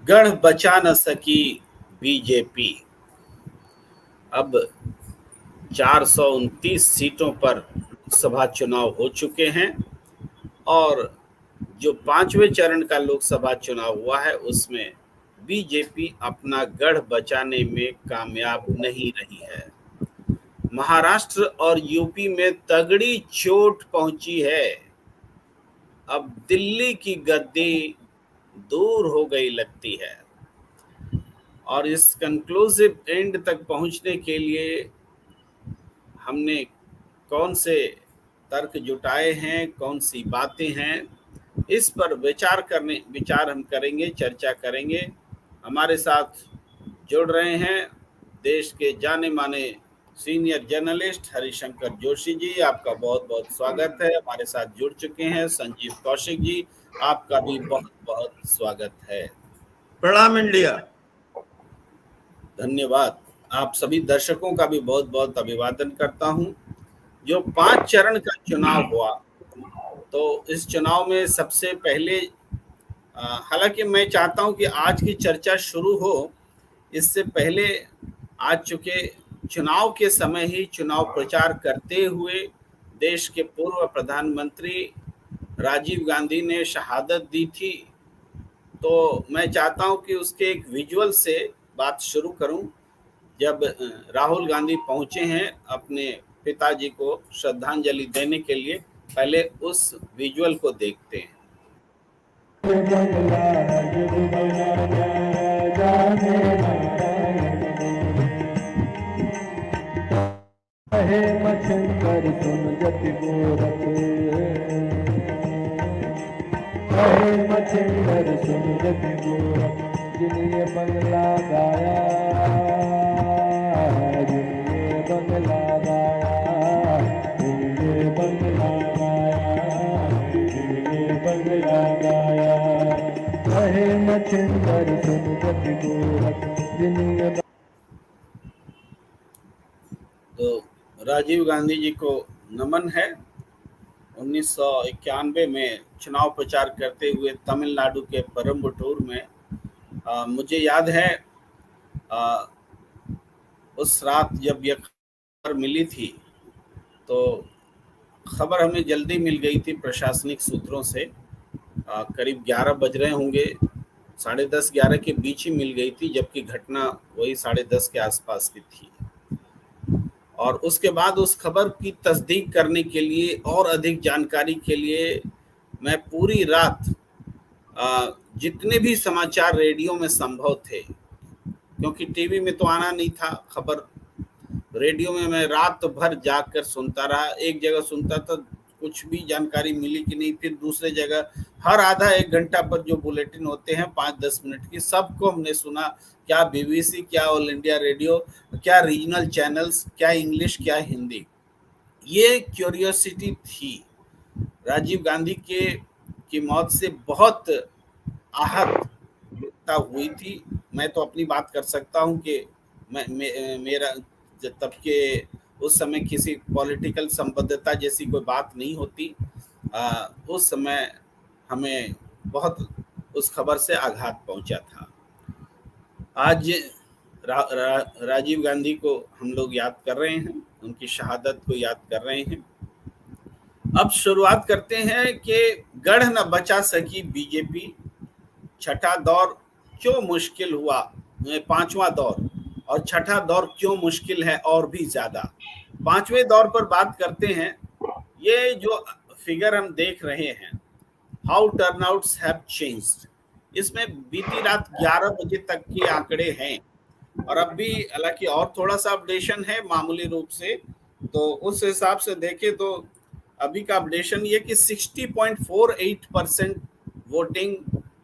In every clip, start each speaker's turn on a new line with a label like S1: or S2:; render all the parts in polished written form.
S1: गढ़ बचा न सकी बीजेपी। अब 429 सीटों पर लोकसभा चुनाव हो चुके हैं और जो पांचवें चरण का लोकसभा चुनाव हुआ है उसमें बीजेपी अपना गढ़ बचाने में कामयाब नहीं रही है। महाराष्ट्र और यूपी में तगड़ी चोट पहुंची है। अब दिल्ली की गद्दी दूर हो गई लगती है और इस कंक्लूसिव एंड तक पहुंचने के लिए हमने कौन से तर्क जुटाए हैं, कौन सी बातें हैं, इस पर विचार हम करेंगे, चर्चा करेंगे। हमारे साथ जुड़ रहे हैं देश के जाने माने सीनियर जर्नलिस्ट हरिशंकर जोशी जी। आपका बहुत बहुत स्वागत है। हमारे साथ जुड़ चुके हैं संजीव कौशिक जी। आपका भी बहुत बहुत स्वागत है।
S2: प्रणाम इंडिया।
S1: धन्यवाद। आप सभी दर्शकों का भी बहुत बहुत अभिवादन करता हूं। जो 5 चरण का चुनाव हुआ, तो इस चुनाव में सबसे पहले हालांकि मैं चाहता हूं कि आज की चर्चा शुरू हो इससे पहले आज चुके चुनाव के समय ही चुनाव प्रचार करते हुए देश के पूर्व प्रधानमंत्री राजीव गांधी ने शहादत दी थी। तो मैं चाहता हूं कि उसके एक विजुअल से बात शुरू करूं। जब राहुल गांधी पहुंचे हैं अपने पिताजी को श्रद्धांजलि देने के लिए, पहले उस विजुअल को देखते हैं।
S3: मच्छर सुन जति गोरख, मच्छर सुन जति गोरख, जिन्हें बंगला गाया, जिन्हें बंगला गाया, जिन्हें बंगला गाया, जिन्हें बंगला गाया, मच्छर सुन जति गोरख, जिन्हें।
S1: तो राजीव गांधी जी को नमन है। 1991 में चुनाव प्रचार करते हुए तमिलनाडु के परम्बटूर में मुझे याद है उस रात जब यह खबर मिली थी तो खबर हमें जल्दी मिल गई थी प्रशासनिक सूत्रों से। करीब 11 बज रहे होंगे, 10:30 11 के बीच ही मिल गई थी, जबकि घटना वही 10:30 के आसपास की थी। और उसके बाद उस खबर की तस्दीक करने के लिए और अधिक जानकारी के लिए मैं पूरी रात जितने भी समाचार रेडियो में संभव थे, क्योंकि टीवी में तो आना नहीं था खबर, रेडियो में मैं रात भर जाकर सुनता रहा। एक जगह सुनता था, कुछ भी जानकारी मिली कि नहीं, फिर दूसरे जगह हर आधा एक घंटा पर जो बुलेटिन होते हैं 5-10 मिनट की, सबको हमने सुना। क्या बीबीसी, क्या ऑल इंडिया रेडियो, क्या रीजनल चैनल्स, क्या इंग्लिश, क्या हिंदी। ये क्यूरियोसिटी थी। राजीव गांधी की मौत से बहुत आहत हुई थी। मैं तो अपनी बात कर सकता हूं कि मेरा तब के उस समय किसी पॉलिटिकल संबद्धता जैसी कोई बात नहीं होती। उस समय हमें बहुत उस खबर से आघात पहुंचा था। आज राजीव गांधी को हम लोग याद कर रहे हैं, उनकी शहादत को याद कर रहे हैं। अब शुरुआत करते हैं कि गढ़ न बचा सकी बीजेपी, छठा दौर क्यों मुश्किल हुआ, 5वां दौर, और छठा दौर क्यों मुश्किल है और भी ज्यादा। 5वें दौर पर बात करते हैं। ये जो फिगर हम देख रहे हैं, हाउ टर्नआउट्स हैव चेंज्ड, इसमें बीती रात 11 बजे तक के आंकड़े हैं और अब भी हालांकि और थोड़ा सा अपडेशन है मामूली रूप से। तो उस हिसाब से देखें तो अभी का अपडेशन ये कि 60.48% वोटिंग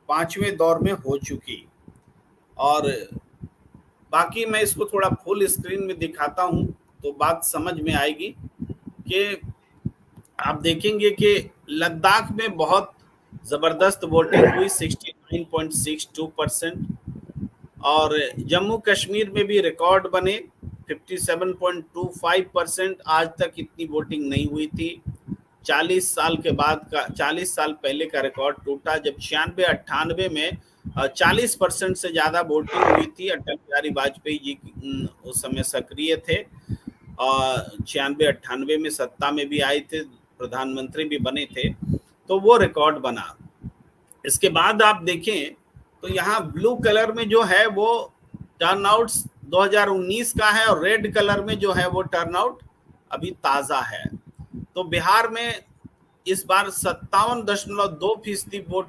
S1: 5वें दौर में हो चुकी। और बाकी मैं इसको थोड़ा फुल स्क्रीन में दिखाता हूं तो बात समझ में आएगी कि आप देखेंगे कि लद्दाख में बहुत जबरदस्त वोटिंग हुई 69.62%, और जम्मू कश्मीर में भी रिकॉर्ड बने 57.25%। आज तक इतनी वोटिंग नहीं हुई थी। 40 साल के बाद का 40 साल पहले का रिकॉर्ड टूटा, जब 96-98 में 40% से ज्यादा वोटिंग हुई थी। अटल बिहारी वाजपेयी जी उस समय सक्रिय थे और 96-98 में सत्ता में भी आए थे, प्रधानमंत्री भी बने थे, तो वो रिकॉर्ड बना। इसके बाद आप देखें तो यहाँ ब्लू कलर में जो है वो टर्नआउट 2019 का है और रेड कलर में जो है वो टर्नआउट अभी ताजा है। तो बिहार में इस बार 57.2% वोट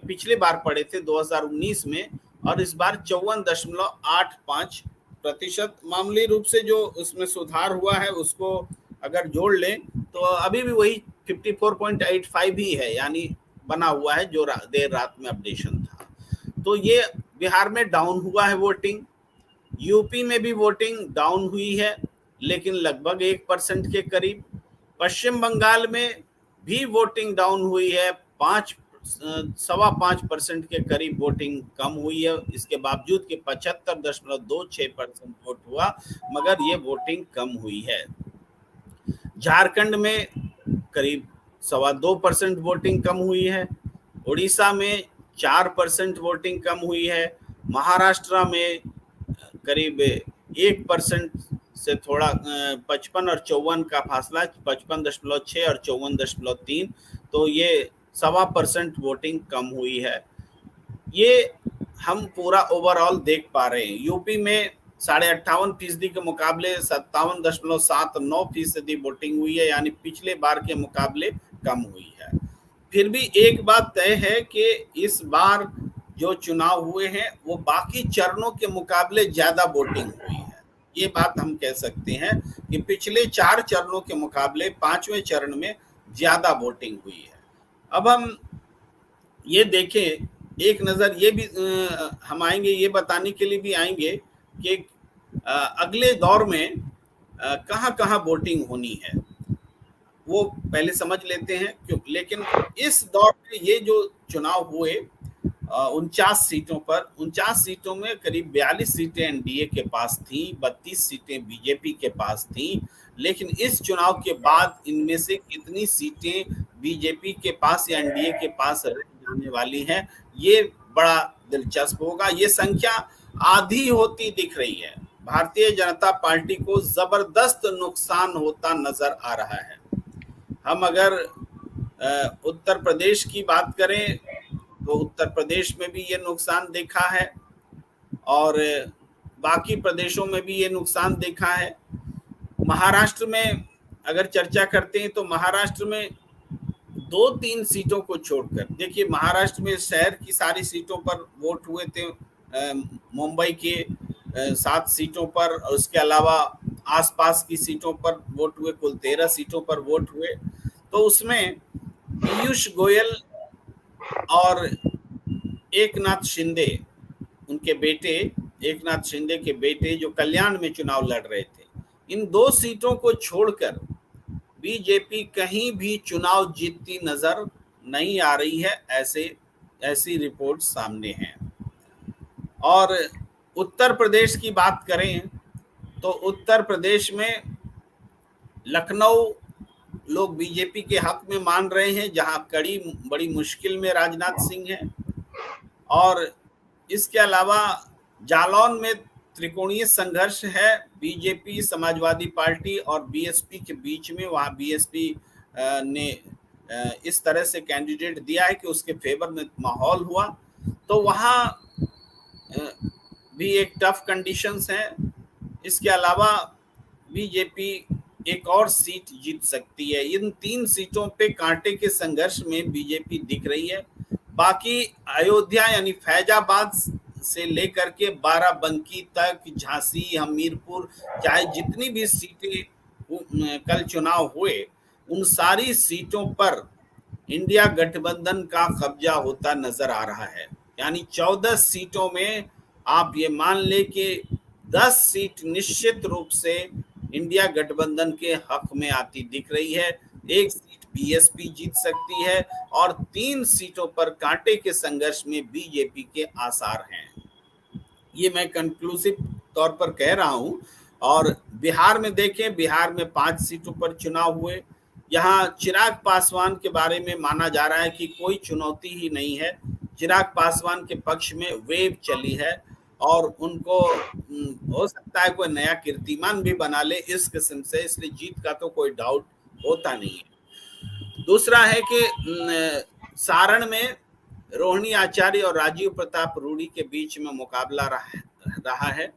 S1: पिछली बार पड़े थे 2019 में, और इस बार 54.85%। मामूली रूप से जो उसमें सुधार हुआ है उसको अगर जोड़ लें तो अभी भी वही 54.85 ही है, यानी बना हुआ है जो देर रात में अपडेशन था। तो ये बिहार में डाउन हुआ है वोटिंग। यूपी में भी वोटिंग डाउन हुई है, लेकिन लगभग 1% के करीब। पश्चिम बंगाल में भी वोटिंग डाउन हुई है, 5.25% के करीब वोटिंग कम हुई है। इसके बावजूद कि 75.26% वोट हुआ, मगर ये वोटिंग कम हुई है। झारखंड में करीब 2.25% वोटिंग कम हुई है। उड़ीसा में 4% वोटिंग कम हुई है। महाराष्ट्र में करीब 1% से थोड़ा 55 और 54 का फासला, 55.6 और 54.3, तो ये 1.25% वोटिंग कम हुई है। ये हम पूरा ओवरऑल देख पा रहे हैं। यूपी में 58.5% के मुकाबले 57.79% वोटिंग हुई है, यानी पिछले बार के मुकाबले कम हुई है। फिर भी एक बात तय है कि इस बार जो चुनाव हुए हैं वो बाकी चरणों के मुकाबले ज्यादा वोटिंग हुई है। ये बात हम कह सकते हैं कि पिछले 4 चरणों के मुकाबले 5वें चरण में ज्यादा वोटिंग हुई है। अब हम ये देखें, एक नजर ये भी हम आएंगे, ये बताने के लिए भी आएंगे कि अगले दौर में कहाँ कहाँ वोटिंग होनी है, वो पहले समझ लेते हैं क्यों। लेकिन इस दौर में ये जो चुनाव हुए 49 सीटों में करीब 42 सीटें एनडीए के पास थी, 32 सीटें बीजेपी के पास थी। लेकिन इस चुनाव के बाद इनमें से कितनी सीटें बीजेपी के पास या एनडीए के पास रह जाने वाली हैं, ये बड़ा दिलचस्प होगा। ये संख्या आधी होती दिख रही है। भारतीय जनता पार्टी को जबरदस्त नुकसान होता नजर आ रहा है। हम अगर उत्तर प्रदेश की बात करें तो उत्तर प्रदेश में भी ये नुकसान देखा है और बाकी प्रदेशों में भी ये नुकसान देखा है। महाराष्ट्र में अगर चर्चा करते हैं तो महाराष्ट्र में 2-3 सीटों को छोड़कर, देखिए महाराष्ट्र में शहर की सारी सीटों पर वोट हुए थे, मुंबई के 7 सीटों पर, और उसके अलावा आसपास की सीटों पर वोट हुए, कुल 13 सीटों पर वोट हुए। तो उसमें पीयूष गोयल और एकनाथ शिंदे, उनके बेटे एकनाथ शिंदे के बेटे जो कल्याण में चुनाव लड़ रहे थे, इन 2 सीटों को छोड़कर बीजेपी कहीं भी चुनाव जीतती नजर नहीं आ रही है, ऐसी रिपोर्ट सामने है। और उत्तर प्रदेश की बात करें तो उत्तर प्रदेश में लखनऊ लोग बीजेपी के हक में मान रहे हैं, जहां बड़ी मुश्किल में राजनाथ सिंह है। और इसके अलावा जालौन में त्रिकोणीय संघर्ष है, बीजेपी, समाजवादी पार्टी और बीएसपी के बीच में। वहां बीएसपी ने इस तरह से कैंडिडेट दिया है कि उसके फेवर में माहौल हुआ, तो वहां भी एक टफ कंडीशंस हैं। इसके अलावा बीजेपी एक और सीट जीत सकती है। इन 3 सीटों पे कांटे के संघर्ष में बीजेपी दिख रही है। बाकी अयोध्या यानी फैजाबाद से लेकर के बाराबंकी तक, झांसी, हमीरपुर, चाहे जितनी भी सीटें कल चुनाव हुए, उन सारी सीटों पर इंडिया गठबंधन का कब्जा होता नजर आ रहा है। यानी 14 सीटों में आप ये मान ले कि 10 सीट निश्चित रूप से इंडिया गठबंधन के हक में आती दिख रही है। 1 सीट बीएसपी जीत सकती है और 3 सीटों पर कांटे के संघर्ष में बीजेपी के आसार हैं। ये मैं कंक्लूसिव तौर पर कह रहा हूं। और बिहार में देखें, बिहार में 5 सीटों पर चुनाव हुए, यहाँ चिराग पासवान के बारे में माना जा रहा है कि कोई चुनौती ही नहीं है। चिराग पासवान के पक्ष में वेव चली है और उनको हो सकता है कोई नया कीर्तिमान भी बना ले इस किस्म से, इसलिए जीत का तो कोई डाउट होता नहीं है। दूसरा है कि सारण में रोहिणी आचार्य और राजीव प्रताप रूडी के बीच में मुकाबला रहा है,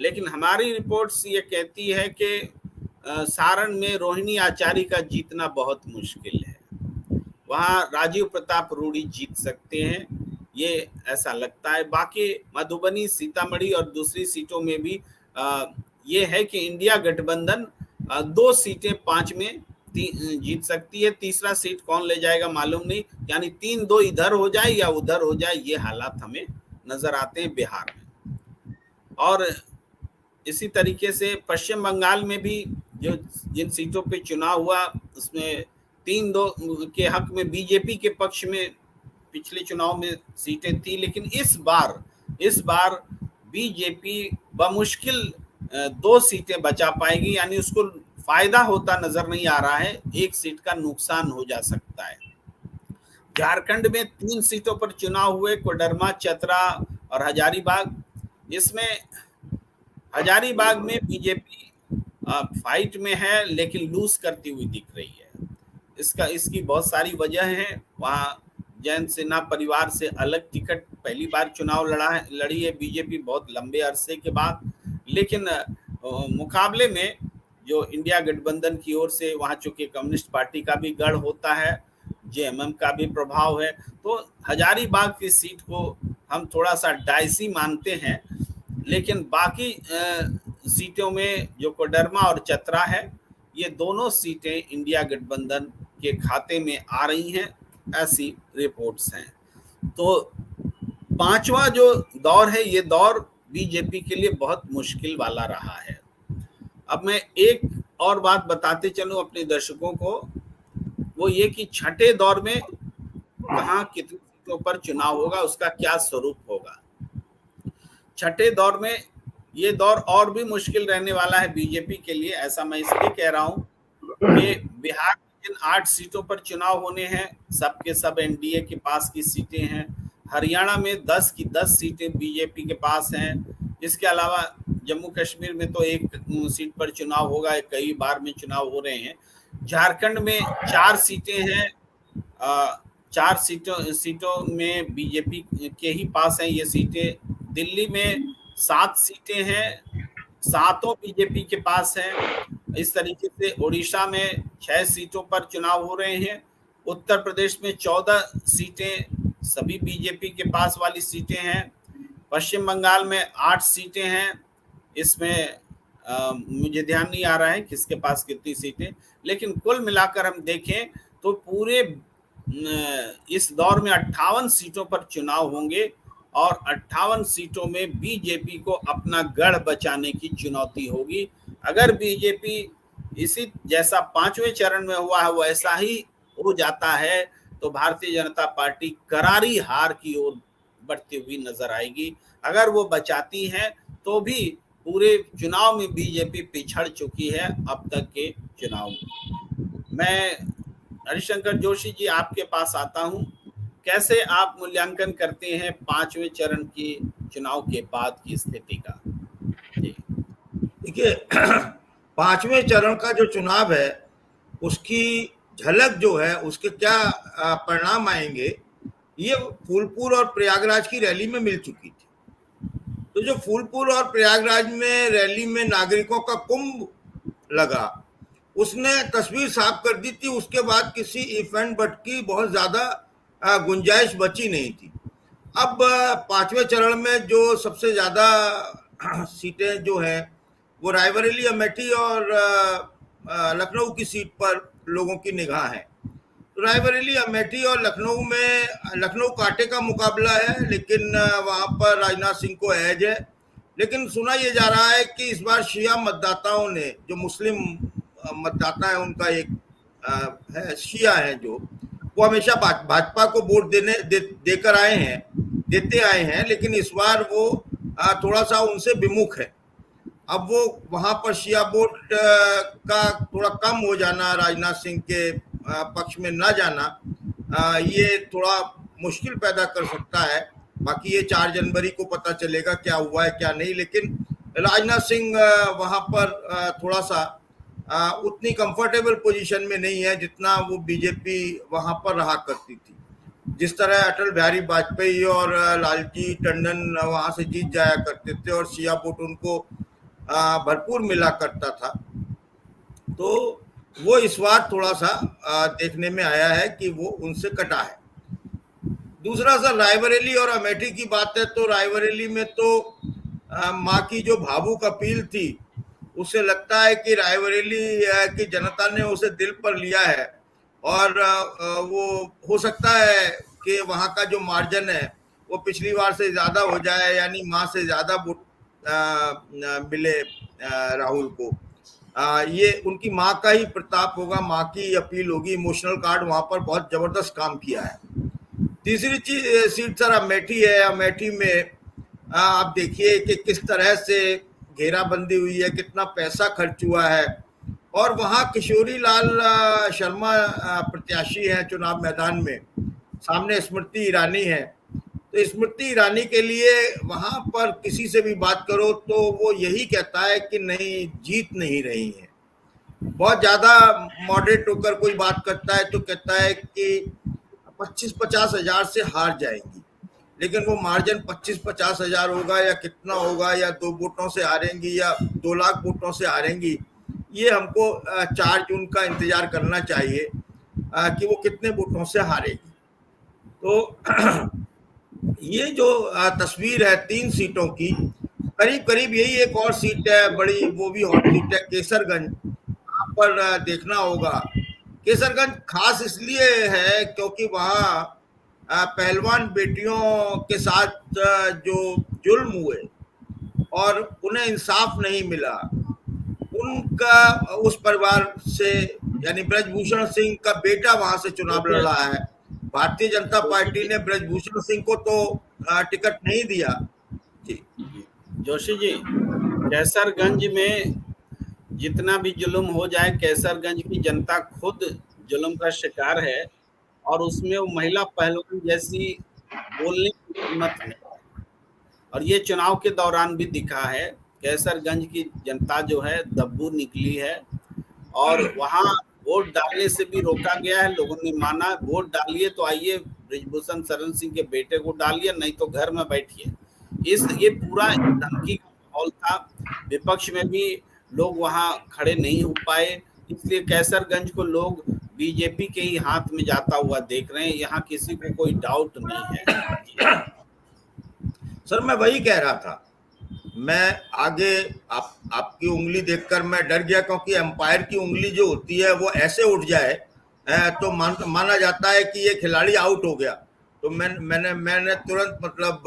S1: लेकिन हमारी रिपोर्ट्स ये कहती है कि सारण में रोहिणी आचार्य का जीतना बहुत मुश्किल है। वहां राजीव प्रताप रूडी जीत सकते हैं, ये ऐसा लगता है। बाकी मधुबनी, सीतामढ़ी और दूसरी सीटों में भी ये है कि इंडिया गठबंधन 2 सीटें 5 में जीत सकती है। तीसरा सीट कौन ले जाएगा मालूम नहीं, यानी 3-2 इधर हो जाए या उधर हो जाए, ये हालात हमें नजर आते हैं बिहार में। और इसी तरीके से पश्चिम बंगाल में भी जो जिन सीटों पे चुनाव हुआ उसमें 3-2 के हक में बीजेपी के पक्ष में पिछले चुनाव में सीटें थी, लेकिन इस बार बीजेपी बमुश्किल 2 सीटें बचा पाएगी, यानी उसको फायदा होता नजर नहीं आ रहा है, 1 सीट का नुकसान हो जा सकता है। झारखंड में 3 सीटों पर चुनाव हुए, कोडरमा, चतरा और हजारीबाग। इसमें हजारीबाग में बीजेपी फाइट में है लेकिन लूज करती हुई दिख रही है। इसकी बहुत सारी वजह है। वहाँ जयंत सिन्हा परिवार से अलग टिकट पहली बार चुनाव लड़ी है बीजेपी बहुत लंबे अरसे के बाद, लेकिन मुकाबले में जो इंडिया गठबंधन की ओर से वहाँ चूंकि कम्युनिस्ट पार्टी का भी गढ़ होता है, जेएमएम का भी प्रभाव है, तो हजारीबाग की सीट को हम थोड़ा सा डाइसी मानते हैं। लेकिन बाकी सीटों में जो कोडरमा और चतरा है, ये दोनों सीटें इंडिया गठबंधन के खाते में आ रही हैं, ऐसी रिपोर्ट्स हैं। तो 5वां जो दौर है, ये दौर बीजेपी के लिए बहुत मुश्किल वाला रहा है। अब मैं एक और बात बताते चलूं अपने दर्शकों को, वो ये कि छठे दौर में कहां कितनी सीटों पर चुनाव होगा, उसका क्या स्वरूप होगा। छठे दौर में ये दौर और भी मुश्किल रहने वाला है बीजेपी के लिए। ऐसा मैं इसलिए कह रहा हूं कि बिहार में जिन 8 सीटों पर चुनाव होने हैं, सब के सब एनडीए के पास की सीटें हैं। हरियाणा में 10 की 10 सीटें बीजेपी के पास हैं। इसके अलावा जम्मू कश्मीर में तो 1 सीट पर चुनाव होगा, कई बार में चुनाव हो रहे हैं। झारखंड में 4 सीटें हैं, 4 सीटों में बीजेपी के ही पास हैं ये सीटें। दिल्ली में 7 सीटें हैं, 7 बीजेपी के पास हैं। इस तरीके से उड़ीसा में 6 सीटों पर चुनाव हो रहे हैं। उत्तर प्रदेश में 14 सीटें सभी बीजेपी के पास वाली सीटें हैं। पश्चिम बंगाल में 8 सीटें हैं, इसमें मुझे ध्यान नहीं आ रहा है किसके पास कितनी सीटें, लेकिन कुल मिलाकर हम देखें तो पूरे इस दौर में 58 सीटों पर चुनाव होंगे और 58 सीटों में बीजेपी को अपना गढ़ बचाने की चुनौती होगी। अगर बीजेपी इसी जैसा 5वें चरण में हुआ है वैसा ही हो जाता है तो भारतीय जनता पार्टी करारी हार की ओर बढ़ती हुई नजर आएगी। अगर वो बचाती है तो भी पूरे चुनाव में बीजेपी पिछड़ चुकी है अब तक के चुनाव में। मैं हरिशंकर जोशी जी आपके पास आता हूं, कैसे आप मूल्यांकन करते हैं 5वें चरण की चुनाव के बाद की स्थिति का?
S2: देखिए 5वें चरण का जो चुनाव है उसकी झलक जो है, उसके क्या परिणाम आएंगे, ये फूलपुर और प्रयागराज की रैली में मिल चुकी थी। तो जो फूलपुर और प्रयागराज में रैली में नागरिकों का कुंभ लगा, उसने तस्वीर साफ कर दी थी। उसके बाद किसी इफ एंड बट की बहुत ज्यादा गुंजाइश बची नहीं थी। अब 5वें चरण में जो सबसे ज्यादा सीटें जो है वो रायबरेली, अमेठी और लखनऊ की सीट पर लोगों की निगाह है। तो रायबरेली, अमेठी और लखनऊ में लखनऊ कांटे का मुकाबला है, लेकिन वहां पर राजनाथ सिंह को एज है। लेकिन सुना यह जा रहा है कि इस बार शिया मतदाताओं ने, जो मुस्लिम मतदाता है उनका एक है शिया है, जो वो हमेशा भाजपा को वोट देकर आए हैं, देते आए हैं, लेकिन इस बार वो थोड़ा सा उनसे विमुख है। अब वो वहां पर शिया वोट का थोड़ा कम हो जाना, राजनाथ सिंह के पक्ष में ना जाना, ये थोड़ा मुश्किल पैदा कर सकता है। बाकी ये 4 जनवरी को पता चलेगा क्या हुआ है क्या नहीं, लेकिन राजनाथ सिंह वहां पर थोड़ा सा उतनी कंफर्टेबल पोजीशन में नहीं है जितना वो बीजेपी वहां पर रहा करती थी। जिस तरह अटल बिहारी वाजपेयी और लालजी टंडन वहां से जीत जाया करते थे और शिया वोट उनको भरपूर मिला करता था, तो वो इस बार थोड़ा सा देखने में आया है कि वो उनसे कटा है। दूसरा सर, रायबरेली और अमेठी की बात है तो रायबरेली में तो माँ की जो भावुक अपील थी, उससे लगता है कि रायबरेली की जनता ने उसे दिल पर लिया है और वो हो सकता है कि वहाँ का जो मार्जिन है वो पिछली बार से ज्यादा हो जाए, यानी माँ से ज्यादा वोट मिले राहुल को। ये उनकी माँ का ही प्रताप होगा, माँ की अपील होगी, इमोशनल कार्ड वहां पर बहुत जबरदस्त काम किया है। तीसरी सीट सर अमेठी है। अमेठी में आप देखिए कि किस तरह से घेराबंदी हुई है, कितना पैसा खर्च हुआ है, और वहां किशोरी लाल शर्मा प्रत्याशी हैं चुनाव मैदान में, सामने स्मृति ईरानी है। तो स्मृति ईरानी के लिए वहां पर किसी से भी बात करो तो वो यही कहता है कि नहीं, जीत नहीं रही है। बहुत ज्यादा मॉडरेट होकर कोई बात करता है तो कहता है कि 25-50 हजार से हार जाएंगी, लेकिन वो मार्जिन 25-50 हजार होगा या कितना होगा, या 2 वोटों से हारेंगी या 2 लाख वोटों से हारेंगी, ये हमको 4 जून का इंतजार करना चाहिए कि वो कितने वोटों से हारेगी। तो ये जो तस्वीर है 3 सीटों की, करीब करीब यही एक और सीट है बड़ी, वो भी हॉट सीट है केसरगंज। वहां पर देखना होगा। केसरगंज खास इसलिए है क्योंकि वहाँ पहलवान बेटियों के साथ जो जुल्म हुए और उन्हें इंसाफ नहीं मिला, उनका उस परिवार से, यानी ब्रजभूषण सिंह का बेटा वहां से चुनाव लड़ रहा है। भारतीय जनता पार्टी ने ब्रजभूषण सिंह को तो टिकट नहीं दिया। जी
S1: जोशी जी, कैसरगंज में जितना भी जुल्म हो जाए, कैसरगंज की जनता खुद जुल्म का शिकार है और उसमें वो महिला पहलवान जैसी बोलने की हिम्मत नहीं। और ये चुनाव के दौरान भी दिखा है, कैसरगंज की जनता जो है दब्बू निकली है और वहां वोट डालने से भी रोका गया है। लोगों ने माना वोट डालिए तो आइए ब्रिजभूषण शरण सिंह के बेटे को डालिए, नहीं तो घर में बैठिए। ये पूरा धमकी का माहौल था। विपक्ष में भी लोग वहां खड़े नहीं हो पाए, इसलिए कैसरगंज को लोग बीजेपी के ही हाथ में जाता हुआ देख रहे हैं। यहाँ किसी को कोई डाउट नहीं है।
S2: सर मैं वही कह रहा था, मैं आगे आपकी उंगली देखकर मैं डर गया, क्योंकि एम्पायर की उंगली जो होती है वो ऐसे उठ जाए तो माना जाता है कि ये खिलाड़ी आउट हो गया। तो मैंने तुरंत मतलब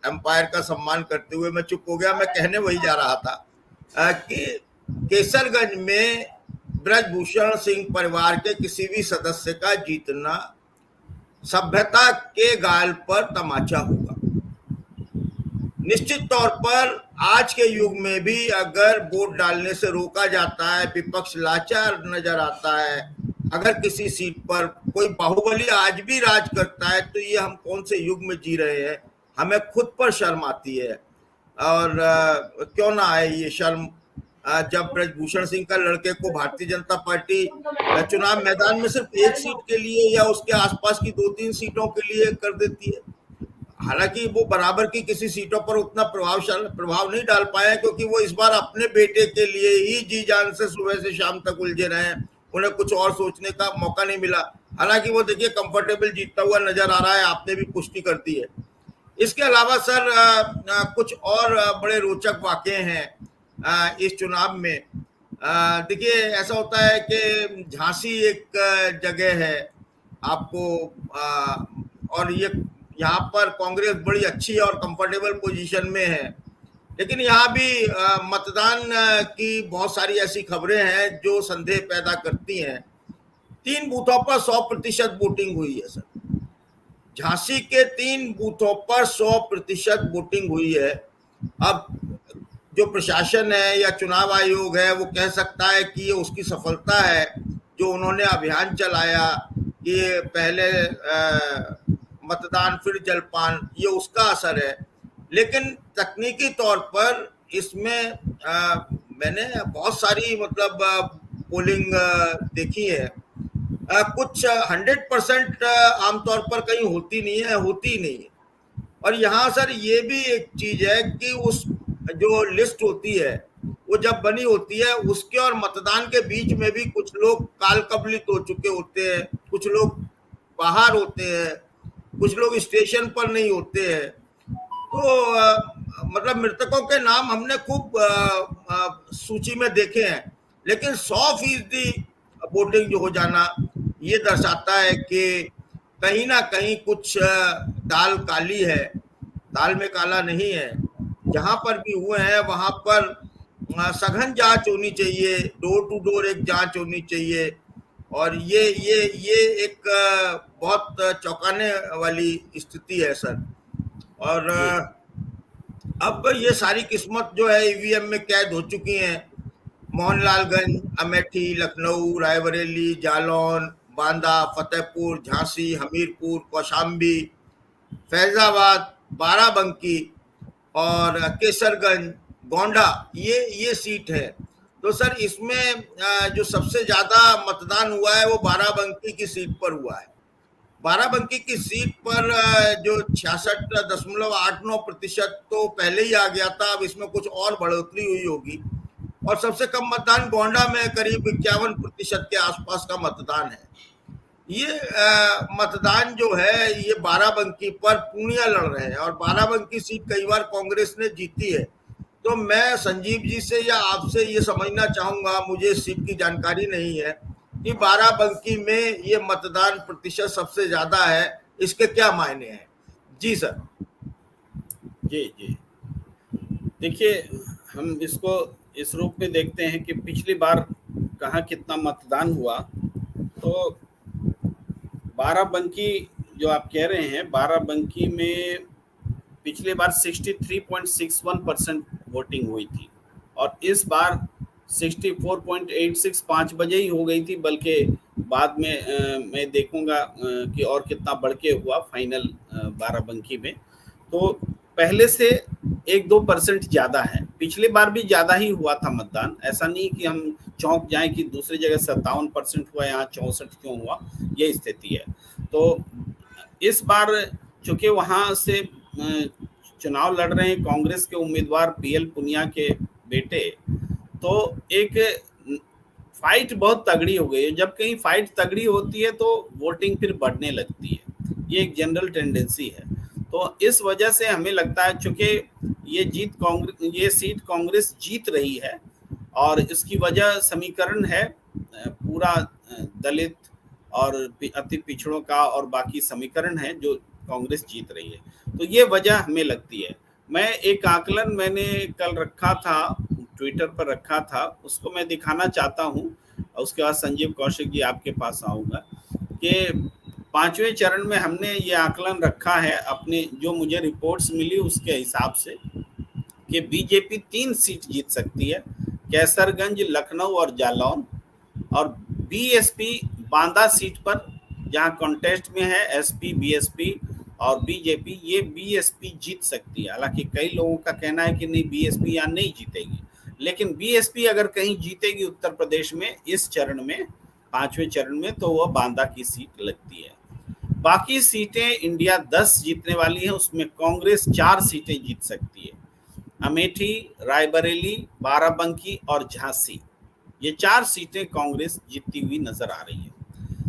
S2: एम्पायर का सम्मान करते हुए मैं चुप हो गया। मैं कहने वही जा रहा था कि केसरगंज में ब्रजभूषण सिंह परिवार के किसी भी सदस्य का जीतना सभ्यता के गाल पर तमाचा होगा। निश्चित तौर पर आज के युग में भी अगर वोट डालने से रोका जाता है, विपक्ष लाचार नजर आता है, अगर किसी सीट पर कोई बाहुबली आज भी राज करता है, तो ये हम कौन से युग में जी रहे हैं। हमें खुद पर शर्म आती है। और क्यों ना आए ये शर्म जब ब्रजभूषण सिंह का लड़के को भारतीय जनता पार्टी चुनाव मैदान में सिर्फ 1 सीट के लिए या उसके आसपास की 2-3 सीटों के लिए कर देती है। हालांकि वो बराबर की किसी सीटों पर उतना प्रभाव नहीं डाल पाए, क्योंकि वो इस बार अपने बेटे के लिए ही जी जान से सुबह से शाम तक उलझे रहे, उन्हें कुछ और सोचने का मौका नहीं मिला। हालांकि वो देखिए कंफर्टेबल जीतता हुआ नजर आ रहा है, आपने भी पुष्टि कर दी है। इसके अलावा सर कुछ और बड़े रोचक वाकये हैं इस चुनाव में। देखिए ऐसा होता है कि झांसी एक जगह है आपको, और ये यहाँ पर कांग्रेस बड़ी अच्छी और कंफर्टेबल पोजीशन में है, लेकिन यहाँ भी मतदान की बहुत सारी ऐसी खबरें हैं जो संदेह पैदा करती हैं। 3 बूथों पर 100% वोटिंग हुई है सर। झांसी के 3 बूथों पर 100% वोटिंग हुई है। अब जो प्रशासन है या चुनाव आयोग है वो कह सकता है कि ये उसकी सफलता है, जो उन्होंने अभियान चलाया कि पहले मतदान फिर जलपान, ये उसका असर है। लेकिन तकनीकी तौर पर इसमें मैंने बहुत सारी मतलब पोलिंग देखी है, कुछ 100% आमतौर पर कहीं होती नहीं है, होती ही नहीं है। और यहाँ सर ये भी एक चीज है कि उस जो लिस्ट होती है वो जब बनी होती है उसके और मतदान के बीच में भी कुछ लोग काल कबलित हो चुके होते हैं, कुछ लोग बाहर होते हैं, कुछ लोग स्टेशन पर नहीं होते हैं। तो मतलब मृतकों के नाम हमने खूब सूची में देखे हैं, लेकिन 100% वोटिंग जो हो जाना ये दर्शाता है कि कहीं ना कहीं कुछ दाल काली है, दाल में काला नहीं है। जहां पर भी हुए हैं वहां पर सघन जांच होनी चाहिए, डोर टू डोर एक जांच होनी चाहिए। और ये एक बहुत चौंकाने वाली स्थिति है सर। और अब ये सारी किस्मत जो है ईवीएम में कैद हो चुकी हैं। मोहनलालगंज, अमेठी, लखनऊ, रायबरेली, जालौन, बांदा, फतेहपुर, झांसी, हमीरपुर, कौशाम्बी, फैजाबाद, बाराबंकी और केसरगंज, गोंडा, ये सीट है। तो सर इसमें जो सबसे ज्यादा मतदान हुआ है वो बाराबंकी की सीट पर हुआ है। बाराबंकी की सीट पर जो 66.89% तो पहले ही आ गया था, अब इसमें कुछ और बढ़ोतरी हुई होगी। और सबसे कम मतदान गोंडा में करीब 51% के आसपास का मतदान है। ये मतदान जो है ये बाराबंकी पर पूर्णिया लड़ रहे हैं और बाराबंकी सीट कई बार कांग्रेस ने जीती है। तो मैं संजीव जी से या आपसे ये समझना चाहूंगा, मुझे इस सीट की जानकारी नहीं है कि बाराबंकी में ये मतदान प्रतिशत सबसे ज्यादा है, इसके क्या मायने हैं? जी सर।
S1: जी जी, देखिए हम इसको इस रूप में देखते हैं कि पिछली बार कहाँ कितना मतदान हुआ। तो बाराबंकी जो आप कह रहे हैं, बाराबंकी में पिछले बार 63.61% वोटिंग हुई थी और इस बार 64.86 5 बजे ही हो गई थी, बल्कि बाद में मैं देखूंगा कि और कितना बढ़ के हुआ फाइनल बाराबंकी में। तो पहले से 1-2% ज्यादा है। पिछले बार भी ज्यादा ही हुआ था मतदान, ऐसा नहीं कि हम चौंक जाएं कि दूसरी जगह 57% हुआ, यहाँ 64 क्यों हुआ, ये स्थिति है। तो इस बार चूंकि वहां से चुनाव लड़ रहे हैं कांग्रेस के उम्मीदवार पीएल पुनिया के बेटे, तो एक फाइट बहुत तगड़ी हो गई है। जब कहीं फाइट तगड़ी होती है तो वोटिंग फिर बढ़ने लगती है, ये एक जनरल टेंडेंसी है। तो इस वजह से हमें लगता है चूंकि ये सीट कांग्रेस जीत रही है और इसकी वजह समीकरण है पूरा दलित और अति पिछड़ों का और बाकी समीकरण है जो कांग्रेस जीत रही है, तो ये वजह हमें लगती है। मैं एक आकलन मैंने कल रखा था, ट्विटर पर रखा था, उसको मैं दिखाना चाहता हूँ। उसके बाद संजीव कौशिक जी आपके पास आऊँगा कि 5वें चरण में हमने ये आकलन रखा है अपने, जो मुझे रिपोर्ट्स मिली उसके हिसाब से, कि बीजेपी 3 सीट जीत सकती है, कैसरगंज, लखनऊ और जालौन। और बीएसपी बांदा सीट पर जहां कॉन्टेस्ट में है एसपी, बीएसपी और बीजेपी, ये बीएसपी जीत सकती है। हालांकि कई लोगों का कहना है कि नहीं, बीएसपी यहाँ नहीं जीतेगी, लेकिन बीएसपी अगर कहीं जीतेगी उत्तर प्रदेश में इस चरण में, 5वें चरण में, तो वह बांदा की सीट लगती है। बाकी सीटें इंडिया 10 जीतने वाली है, उसमें कांग्रेस 4 सीटें जीत सकती है। अमेठी, रायबरेली, बाराबंकी और झांसी, ये 4 सीटें कांग्रेस जीतती हुई नजर आ रही है।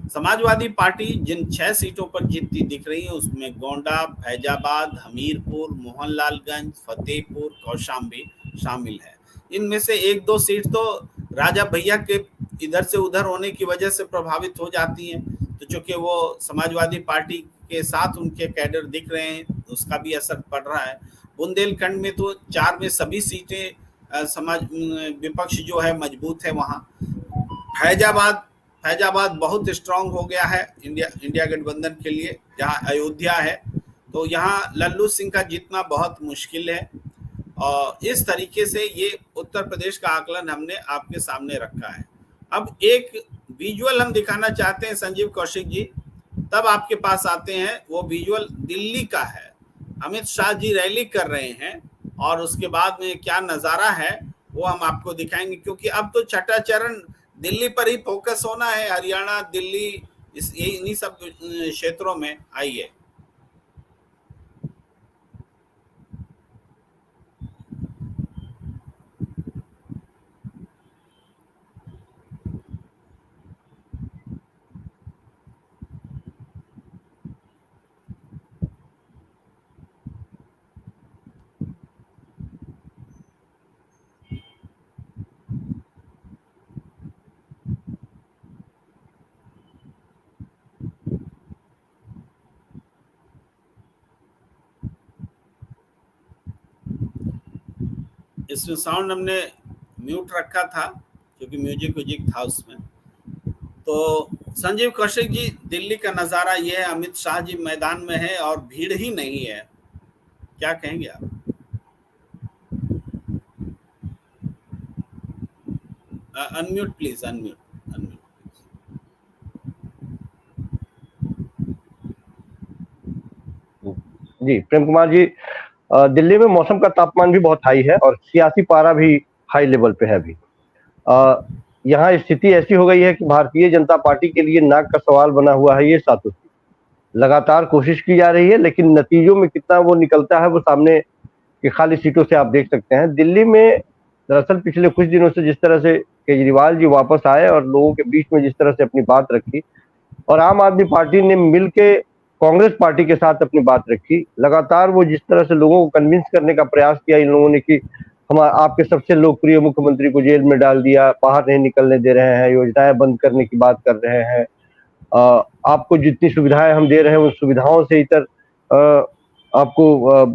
S1: समाजवादी पार्टी जिन 6 सीटों पर जीतती दिख रही है उसमें गोंडा, फैजाबाद, हमीरपुर, मोहनलालगंज, फतेहपुर, कौशाम्बी शामिल है। इनमें से 1-2 सीट तो राजा भैया के इधर से उधर होने की वजह से प्रभावित हो जाती हैं, तो चूंकि वो समाजवादी पार्टी के साथ उनके कैडर दिख रहे हैं, उसका भी असर पड़ रहा है। बुंदेलखंड में तो 4 में सभी सीटें समाज विपक्ष जो है मजबूत है वहाँ। फैजाबाद बहुत स्ट्रांग हो गया है इंडिया गठबंधन के लिए, जहाँ अयोध्या है, तो यहाँ लल्लू सिंह का जीतना बहुत मुश्किल है। और इस तरीके से ये उत्तर प्रदेश का आकलन हमने आपके सामने रखा है। अब एक विजुअल हम दिखाना चाहते हैं संजीव कौशिक जी, तब आपके पास आते हैं। वो विजुअल दिल्ली का है, अमित शाह जी रैली कर रहे हैं और उसके बाद में क्या नज़ारा है वो हम आपको दिखाएंगे, क्योंकि अब तो छठा चरण दिल्ली पर ही फोकस होना है। हरियाणा, दिल्ली, इन्हीं सब क्षेत्रों में। आइए। इसमें साउंड हमने म्यूट रखा था क्योंकि म्यूजिक था उसमें। तो संजीव कौशिक जी, दिल्ली का नज़ारा ये है, अमित शाह जी मैदान में है और भीड़ ही नहीं है, क्या कहेंगे आप? Unmute please, unmute.
S4: जी प्रेम कुमार जी, दिल्ली में मौसम का तापमान भी बहुत हाई है और सियासी पारा भी हाई लेवल पे है अभी। यहाँ स्थिति ऐसी हो गई है कि भारतीय जनता पार्टी के लिए नाक का सवाल बना हुआ है ये सातों सीट। लगातार कोशिश की जा रही है, लेकिन नतीजों में कितना वो निकलता है वो सामने की खाली सीटों से आप देख सकते हैं। दिल्ली में दरअसल पिछले कुछ दिनों से जिस तरह से केजरीवाल जी वापस आए और लोगों के बीच में जिस तरह से अपनी बात रखी, और आम आदमी पार्टी ने मिलके कांग्रेस पार्टी के साथ अपनी बात रखी, लगातार वो जिस तरह से लोगों को कन्विंस करने का प्रयास किया इन लोगों ने कि हम आपके सबसे लोकप्रिय मुख्यमंत्री को जेल में डाल दिया, बाहर नहीं निकलने दे रहे हैं, योजनाएं बंद करने की बात कर रहे हैं, आपको जितनी सुविधाएं हम दे रहे हैं उन सुविधाओं से इतर आपको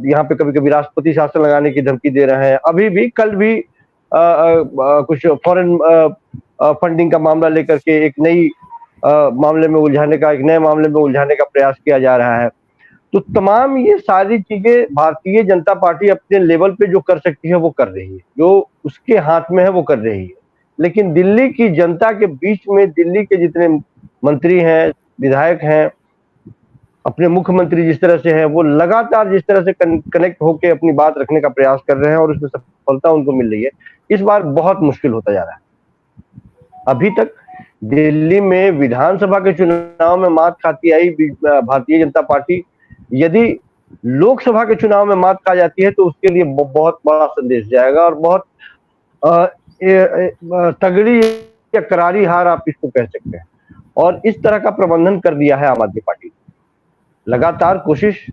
S4: यहाँ पे कभी कभी राष्ट्रपति शासन लगाने की धमकी दे रहे हैं। अभी भी कल भी कुछ फॉरेन फंडिंग का मामला लेकर के एक नई मामले में उलझाने का, एक नए मामले में उलझाने का प्रयास किया जा रहा है। तो तमाम ये सारी चीजें भारतीय जनता पार्टी अपने लेवल पे जो कर सकती है वो कर रही है, जो उसके हाथ में है वो कर रही है। लेकिन दिल्ली की जनता के बीच में दिल्ली के जितने मंत्री हैं, विधायक हैं, अपने मुख्यमंत्री जिस तरह से हैं, वो लगातार जिस तरह से कनेक्ट होकर अपनी बात रखने का प्रयास कर रहे हैं और उसमें सफलता उनको मिल रही है। इस बार बहुत मुश्किल होता जा रहा है। अभी तक दिल्ली में विधानसभा के चुनाव में मात खाती आई भारतीय जनता पार्टी, यदि लोकसभा के चुनाव में मात खा जाती है तो उसके लिए बहुत बड़ा संदेश जाएगा और बहुत तगड़ी या करारी हार आप इसको कह सकते हैं। और इस तरह का प्रबंधन कर दिया है आम आदमी पार्टी ने। लगातार कोशिश,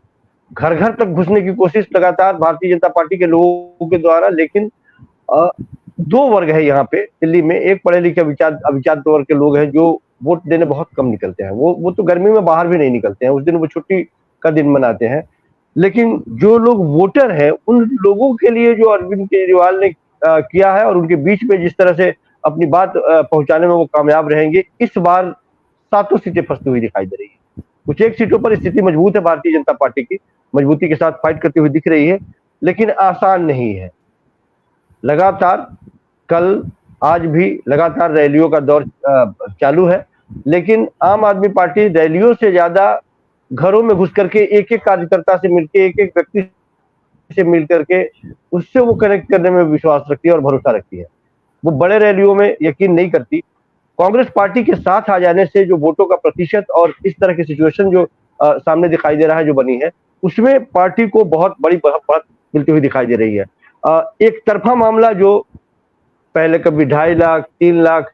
S4: घर घर तक घुसने की कोशिश लगातार भारतीय जनता पार्टी के लोगों के द्वारा। लेकिन दो वर्ग है यहाँ पे दिल्ली में, एक पढ़े लिखे अभिजात वर्ग के लोग हैं जो वोट देने बहुत कम निकलते हैं, वो तो गर्मी में बाहर भी नहीं निकलते हैं, उस दिन वो छुट्टी का दिन मनाते हैं। लेकिन जो लोग वोटर हैं उन लोगों के लिए जो अरविंद केजरीवाल ने किया है और उनके बीच में जिस तरह से अपनी बात पहुंचाने में वो कामयाब रहेंगे, इस बार सातों सीटें फंसती हुई दिखाई दे रही है। कुछ एक सीटों पर स्थिति मजबूत है, भारतीय जनता पार्टी की मजबूती के साथ फाइट करती हुई दिख रही है, लेकिन आसान नहीं है। लगातार कल आज भी लगातार रैलियों का दौर चालू है, लेकिन आम आदमी पार्टी रैलियों से ज्यादा घरों में घुस करके एक एक कार्यकर्ता से मिलकर, एक एक व्यक्ति से मिल करके उससे वो कनेक्ट करने में विश्वास रखती है और भरोसा रखती है। वो बड़े रैलियों में यकीन नहीं करती। कांग्रेस पार्टी के साथ आ जाने से जो वोटों का प्रतिशत और इस तरह की सिचुएशन जो सामने दिखाई दे रहा है, जो बनी है, उसमें पार्टी को बहुत बड़ी बढ़त मिलती हुई दिखाई दे रही है। एक तरफा मामला जो पहले कभी 2.5 लाख 3 लाख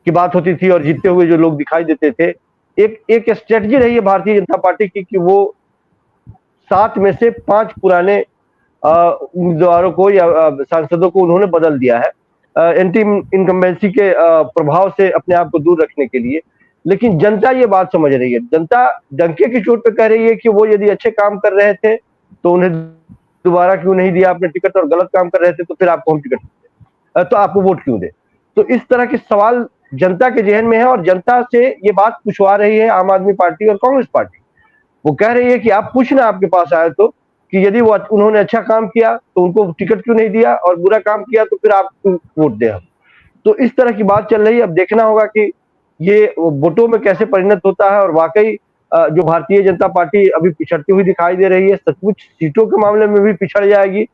S4: की बात होती थी और जीतते हुए जो लोग दिखाई देते थे, एक स्ट्रेटजी रही है भारतीय जनता पार्टी की कि वो 7 में से 5 पुराने उम्मीदवारों को या सांसदों को उन्होंने बदल दिया है एंटी इनकम्बेंसी के प्रभाव से अपने आप को दूर रखने के लिए। लेकिन जनता ये बात समझ रही है, जनता डंके की चोट पे कह रही है कि वो यदि अच्छे काम कर रहे थे तो उन्हें दोबारा क्यों नहीं दिया आपने टिकट, और गलत काम कर रहे थे तो फिर आपको हम टिकट दें, तो आपको वोट क्यों दे। तो इस तरह के सवाल जनता के जहन में है और जनता से ये बात पूछवा रही है आम आदमी पार्टी और कांग्रेस पार्टी। वो कह रही है कि आप पूछना, आपके पास आए तो, कि यदि वो उन्होंने अच्छा काम किया तो उनको टिकट क्यों नहीं दिया, और बुरा काम किया तो फिर आप वोट दें हम। तो इस तरह की बात चल रही है। अब देखना होगा कि ये वोटों में कैसे परिणत होता है, और वाकई जो भारतीय जनता पार्टी अभी पिछड़ती हुई दिखाई दे रही है, सचमुच सीटों के मामले में भी पिछड़ जाएगी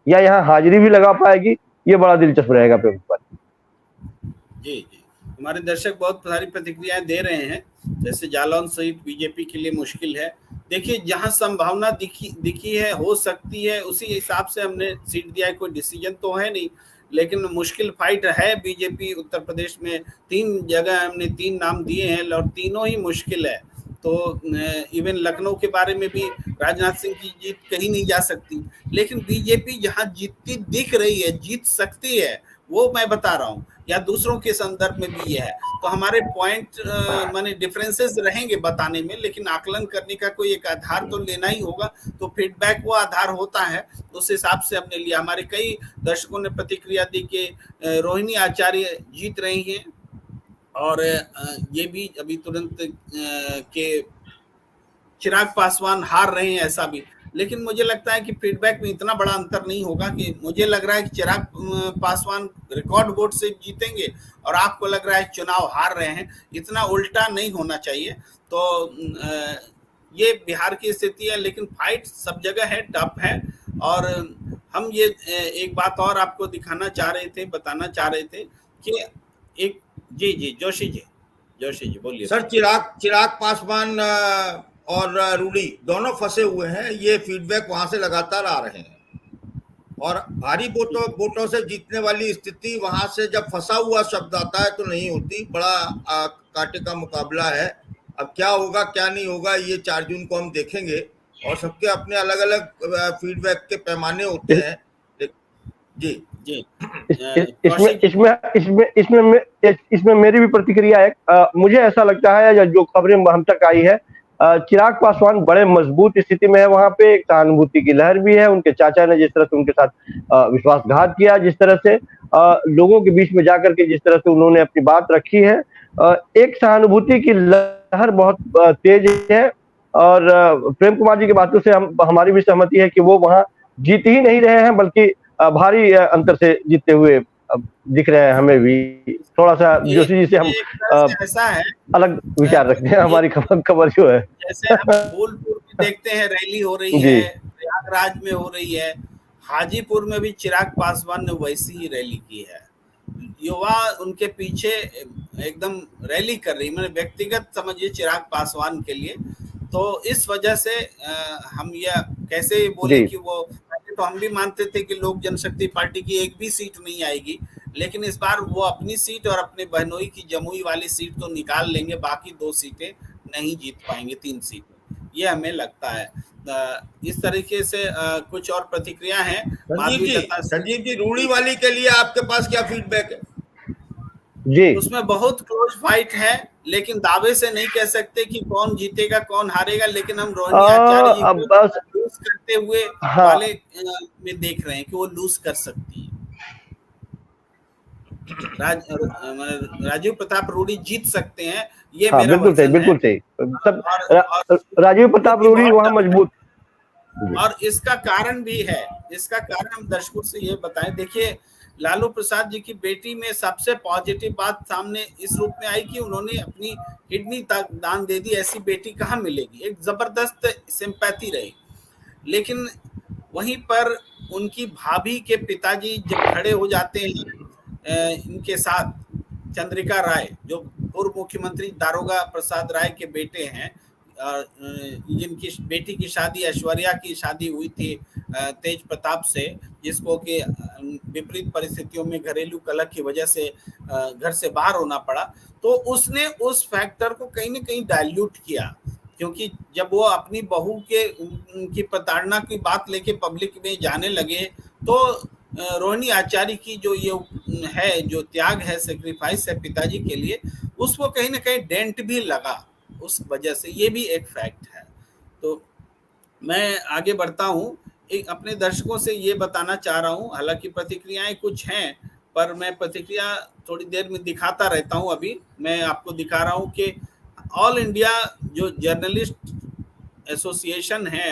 S4: या यहाँ हाजिरी भी लगा पाएगी, ये बड़ा दिलचस्प रहेगा।
S1: जी जी, हमारे दर्शक बहुत सारी प्रतिक्रियाएं दे रहे हैं। जैसे जालौन सीट बीजेपी के लिए मुश्किल है। देखिए, जहां संभावना दिखी है, हो सकती है, उसी हिसाब से हमने सीट दिया है। कोई डिसीजन तो है नहीं, लेकिन मुश्किल फाइट है। बीजेपी उत्तर प्रदेश में 3 जगह हमने 3 नाम दिए हैं और तीनों ही मुश्किल है। तो इवन लखनऊ के बारे में भी राजनाथ सिंह की जीत कहीं नहीं जा सकती, लेकिन बीजेपी जहां जीतती दिख रही है, जीत सकती है, वो मैं बता रहा हूँ, या दूसरों के संदर्भ में भी है। तो हमारे पॉइंट माने डिफरेंसेस रहेंगे बताने में, लेकिन आकलन करने का कोई एक आधार तो लेना ही होगा। तो फीडबैक वो आधार होता है, उस हिसाब से हमने लिया। हमारे कई दर्शकों ने प्रतिक्रिया दी कि रोहिणी आचार्य जीत रही हैं, और ये भी अभी तुरंत के चिराग पासवान हार रहे हैं, ऐसा भी। लेकिन मुझे लगता है कि फीडबैक में इतना बड़ा अंतर नहीं होगा। कि मुझे लग रहा है कि चिराग पासवान रिकॉर्ड वोट से जीतेंगे और आपको लग रहा है चुनाव हार रहे हैं। इतना उल्टा नहीं होना चाहिए। तो ये बिहार की स्थिति है, लेकिन फाइट सब जगह है, टफ है। और हम ये एक बात और आपको दिखाना चाह रहे थे, बताना चाह रहे थे कि एक जी जोशी जी बोलिए
S2: सर। चिराग पासवान और रूडी दोनों फंसे हुए हैं। ये फीडबैक वहां से लगातार आ रहे हैं, और भारी वोटों से जीतने वाली स्थिति वहां से जब फंसा हुआ शब्द आता है तो नहीं होती। बड़ा कांटे का मुकाबला है। अब क्या होगा क्या नहीं होगा, ये 4 जून को हम देखेंगे। और सबके अपने अलग अलग फीडबैक के पैमाने होते हैं। जी
S1: जी
S4: इसमें मेरी भी प्रतिक्रिया है। मुझे ऐसा लगता है, जो खबरें हम तक आई है, चिराग पासवान बड़े मजबूत स्थिति में है। वहां पे एक सहानुभूति की लहर भी है। उनके चाचा ने जिस तरह से उनके साथ विश्वासघात किया, जिस तरह से लोगों के बीच में जाकर के जिस तरह से उन्होंने अपनी बात रखी है, एक सहानुभूति की लहर बहुत तेज है। और प्रेम कुमार जी की बातों से हमारी भी सहमति है कि वो वहां जीत ही नहीं रहे हैं, बल्कि भारी अंतर से जीतते हुए दिख रहे हैं। हमें भी थोड़ा सा जोशी जी से हम
S1: ऐसा है,
S4: अलग विचार रखते हैं। हमारी खबर जो है,
S1: जैसे हम फूलपुर में देखते हैं रैली हो रही है, प्रयागराज में हो रही है, हाजीपुर में भी चिराग पासवान ने वैसी ही रैली की है। युवा उनके पीछे एकदम रैली कर रही, मैंने व्यक्तिगत समझिए चिराग पासवान के लिए। तो इस वजह से हम यह कैसे बोले कि वो, तो हम भी मानते थे कि लोक जनशक्ति पार्टी की एक भी सीट नहीं आएगी, लेकिन इस बार वो अपनी सीट और अपने बहनोई की जमुई वाली सीट तो निकाल लेंगे, बाकी 2 सीटें नहीं जीत पाएंगे, 3 सीटें, ये हमें लगता है। इस तरीके से कुछ और प्रतिक्रिया है।
S2: संजीव जी, रूडी वाली के लिए आपके पास क्या फीडबैक है?
S4: जी,
S1: उसमें बहुत क्लोज फाइट है, लेकिन दावे से नहीं कह सकते कि कौन जीतेगा कौन हारेगा। लेकिन हम रोहिणी आचार्य जी को लूज करते हुए वाले में देख रहे हैं कि वो लूज कर सकती है। राजीव प्रताप रूडी जीत सकते हैं, ये मेरा
S4: बिल्कुल सही। राजीव प्रताप रूडी वहां मजबूत।
S1: और इसका कारण भी है, इसका कारण हम दर्शकों से ये बताएं। देखिए, लालू प्रसाद जी की बेटी में सबसे पॉजिटिव बात सामने इस रूप में आई कि उन्होंने अपनी किडनी तक दान दे दी। ऐसी बेटी कहाँ मिलेगी, एक जबरदस्त सिंपैथी रही। लेकिन वहीं पर उनकी भाभी के पिताजी जब खड़े हो जाते हैं इनके साथ, चंद्रिका राय जो पूर्व मुख्यमंत्री दारोगा प्रसाद राय के बेटे हैं, जिनकी बेटी की शादी, ऐश्वर्या की शादी हुई थी तेज प्रताप से, जिसको कि विपरीत परिस्थितियों में घरेलू कलह की वजह से घर से बाहर होना पड़ा। तो उसने उस फैक्टर को कहीं ना कहीं डाइल्यूट किया, क्योंकि जब वो अपनी बहू के उनकी प्रताड़ना की बात लेके पब्लिक में जाने लगे, तो रोहिणी आचार्य की जो ये है, जो त्याग है, सेक्रीफाइस है पिताजी के लिए, उसको कहीं ना कहीं डेंट भी लगा उस वजह से। ये भी एक फैक्ट है। तो मैं आगे बढ़ता हूँ, एक अपने दर्शकों से ये बताना चाह रहा हूँ, हालांकि प्रतिक्रियाएं कुछ हैं, पर मैं प्रतिक्रिया थोड़ी देर में दिखाता रहता हूँ। अभी मैं आपको दिखा रहा हूँ कि ऑल इंडिया जो जर्नलिस्ट एसोसिएशन है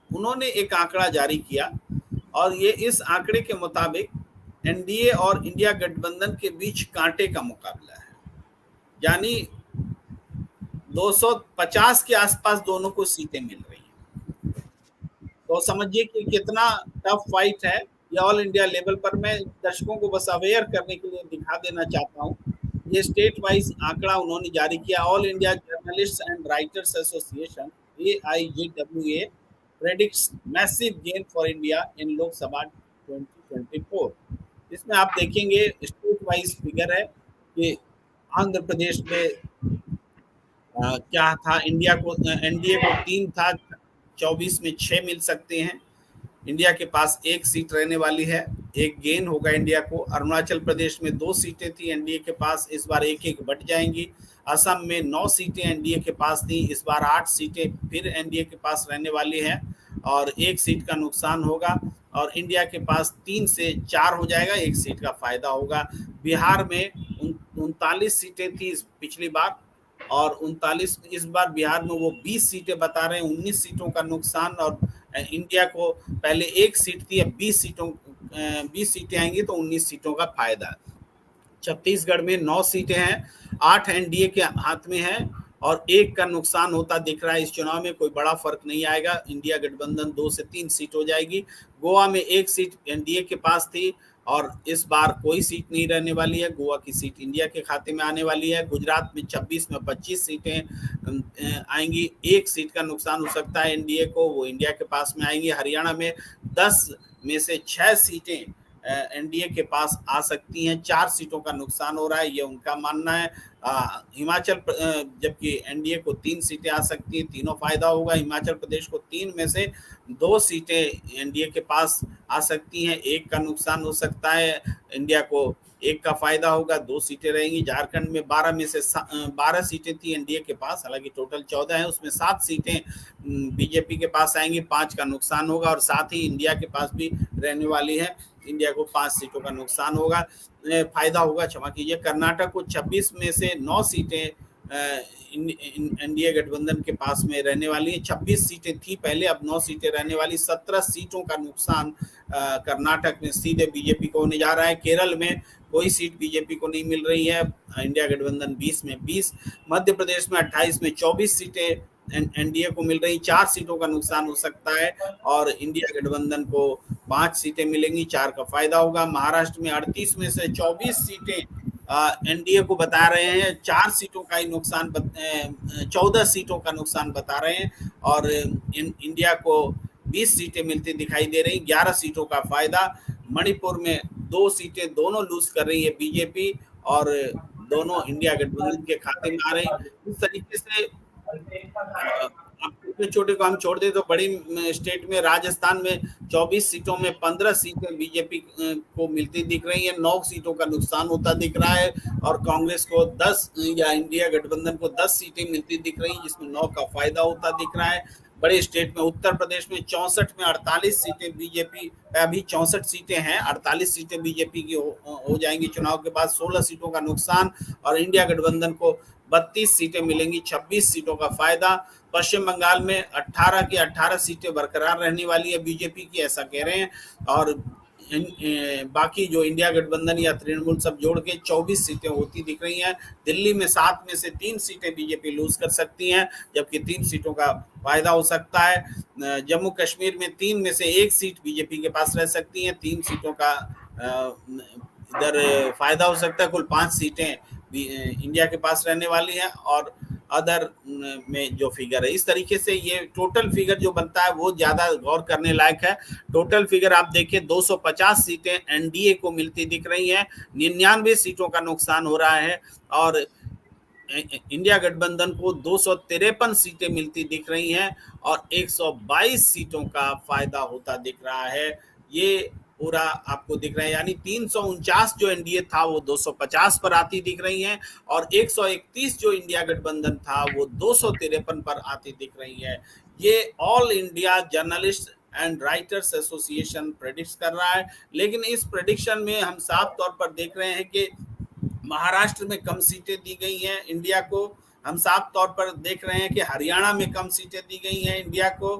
S1: उन्होंने एक आंकड़ा जारी किया और ये इस आंकड़े के मुताबिक एनडीए और इंडिया गठबंधन के बीच कांटे का मुकाबला है, यानी 250 के आसपास दोनों को सीटें मिल रही हैं। तो समझिए कि कितना टफ फाइट है ये ऑल इंडिया लेवल पर। मैं दर्शकों को बस अवेयर करने के लिए दिखा देना चाहता हूँ, ये स्टेट वाइज आंकड़ा उन्होंने जारी किया। All India journalist and writers association AIJWA predicts massive gain for India in Lok Sabha 2024। इसमें आप देखेंगे स्टेट वाइज फिगर है कि आंध्र प्रदेश में क्या था, इंडिया को एनडीए को 3 था, 24 में 6 मिल सकते हैं। इंडिया के पास 1 सीट रहने वाली है, 1 गेन होगा इंडिया को। अरुणाचल प्रदेश में 2 सीटें थी एनडीए के पास, इस बार 1-1 बढ़ जाएंगी। असम में 9 सीटें एनडीए के पास थी, इस बार 8 सीटें फिर एनडीए के पास रहने वाली हैं और 1 सीट का नुकसान होगा। और इंडिया के पास 3 से 4 हो जाएगा, 1 सीट का फायदा होगा। बिहार में 39 सीटें थी पिछली बार और 39, इस बार बिहार में वो 20 सीटें बता रहे हैं, 19 सीटों का नुकसान। और इंडिया को पहले 1 सीट थी, अब 20 सीटें आएंगी तो 19 सीटों का फायदा। छत्तीसगढ़ में 9 सीटें हैं, 8 एनडीए के हाथ में है और 1 का नुकसान होता दिख रहा है। इस चुनाव में कोई बड़ा फर्क नहीं आएगा, इंडिया गठबंधन 2 से 3 सीट हो जाएगी। गोवा में 1 सीट एनडीए के पास थी और इस बार कोई सीट नहीं रहने वाली है, गोवा की सीट इंडिया के खाते में आने वाली है। गुजरात में 26 में 25 सीटें आएंगी, 1 सीट का नुकसान हो सकता है एनडीए को, वो इंडिया के पास में आएंगी। हरियाणा में 10 में से 6 सीटें एनडीए के पास आ सकती हैं, 4 सीटों का नुकसान हो रहा है, ये उनका मानना है। हिमाचल जबकि एनडीए को 3 सीटें आ सकती हैं, तीनों फायदा होगा। हिमाचल प्रदेश को 3 में से 2 सीटें एनडीए के पास आ सकती हैं, 1 का नुकसान हो सकता है, इंडिया को 1 का फायदा होगा, 2 सीटें रहेंगी। झारखंड में 12 में से 12 सीटें थी एनडीए के पास, हालांकि टोटल 14 है, उसमें 7 सीटें बीजेपी के पास आएंगी, 5 का नुकसान होगा। और साथ ही इंडिया के पास भी रहने वाली है, इंडिया को 5 सीटों का नुकसान होगा, फायदा होगा, क्षमा कीजिए। कर्नाटक को 26 में से 9 सीटें एनडीए गठबंधन के पास में रहने वाली है। 26 सीटें थी पहले, अब 9 सीटें रहने वाली। 17 सीटों का नुकसान कर्नाटक में सीधे बीजेपी को होने जा रहा है। केरल में कोई सीट बीजेपी को नहीं मिल रही है, इंडिया गठबंधन 20 में 20। मध्य प्रदेश में 28 में 24 सीटें एनडीए को मिल रही, 4 सीटों का नुकसान हो सकता है और इंडिया गठबंधन को 5 सीटें मिलेंगी, 4 का फायदा होगा। महाराष्ट्र में 38 में से 24 सीटें एनडीए को बता रहे हैं, 4 सीटों का ही नुकसान 14 सीटों का नुकसान बता रहे हैं और इंडिया को 20 सीटें मिलती दिखाई दे रही, 11 सीटों का फायदा। मणिपुर में 2 सीटें दोनों लूज कर रही है बीजेपी और दोनों इंडिया गठबंधन के खाते में आ रही। इस तरीके से छोटे छोटे को हम छोड़ दे तो बड़ी स्टेट में राजस्थान में 24 सीटों में 15 सीटें बीजेपी को मिलती दिख रही है, 9 सीटों का नुकसान होता दिख रहा है और कांग्रेस को 10 या इंडिया गठबंधन को 10 सीटें मिलती दिख रही है, जिसमें 9 का फायदा होता दिख रहा है। बड़े स्टेट में उत्तर प्रदेश में 64 में 48 सीटें बीजेपी, अभी 64 सीटें हैं, 48 सीटें बीजेपी की हो जाएंगी चुनाव के बाद, 16 सीटों का नुकसान और इंडिया गठबंधन को 32 सीटें मिलेंगी, 26 सीटों का फायदा। पश्चिम बंगाल में 18 की 18 सीटें बरकरार रहने वाली है बीजेपी की, ऐसा कह रहे हैं और बाकी जो इंडिया गठबंधन या तृणमूल सब जोड़ के 24 सीटें होती दिख रही हैं। दिल्ली में 7 में से 3 सीटें बीजेपी लूज कर सकती हैं, जबकि 3 सीटों का फायदा हो सकता है। जम्मू कश्मीर में 3 में से 1 सीट बीजेपी के पास रह सकती हैं, 3 सीटों का इधर फायदा हो सकता है। कुल 5 सीटें इंडिया के पास रहने वाली हैं और अदर में जो फिगर है, इस तरीके से ये टोटल फिगर जो बनता है वो ज्यादा गौर करने लायक है। टोटल फिगर आप देखिए 250 सीटें एनडीए को मिलती दिख रही हैं, 99 सीटों का नुकसान हो रहा है और इंडिया गठबंधन को 253 सीटें मिलती दिख रही हैं और 122 सीटों का फायदा होता दिख रहा है। ये पूरा आपको दिख रहा है, यानी 349 जो एनडीए था वो 250 पर आती दिख रही हैं और 131 जो इंडिया गठबंधन था वो 253 पर आती दिख रही है। ये all India journalist and writers association predict कर रहा है, लेकिन इस प्रेडिक्शन में हम साफ तौर पर देख रहे हैं कि महाराष्ट्र में कम सीटें दी गई हैं इंडिया को, हम साफ तौर पर देख रहे हैं कि हरियाणा में कम सीटें दी गई हैं इंडिया को,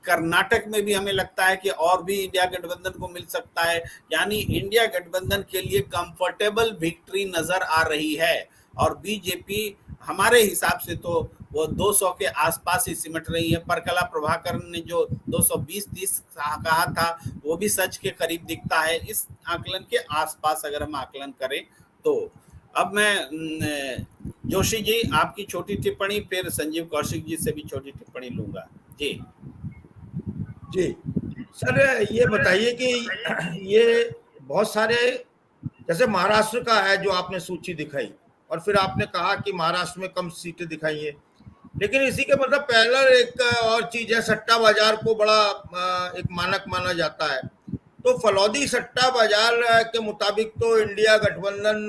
S1: कर्नाटक में भी हमें लगता है कि और भी इंडिया गठबंधन को मिल सकता है। यानी इंडिया गठबंधन के लिए कंफर्टेबल विक्ट्री नजर आ रही है और बीजेपी हमारे हिसाब से तो वो 200 के आसपास ही सिमट रही है। परकला प्रभाकर ने जो 220-30 कहा था वो भी सच के करीब दिखता है। इस आकलन के आसपास अगर हम आकलन करें तो अब मैं जोशी जी आपकी छोटी टिप्पणी, फिर संजीव कौशिक जी से भी छोटी टिप्पणी लूंगा। जी
S2: जी सर, ये बताइए कि ये बहुत सारे, जैसे महाराष्ट्र का है जो आपने सूची दिखाई और फिर आपने कहा कि महाराष्ट्र में कम सीटें दिखाई है, लेकिन इसी के मतलब पहला एक और चीज है, सट्टा बाजार को बड़ा एक मानक माना जाता है। तो फलौदी सट्टा बाजार के मुताबिक तो इंडिया गठबंधन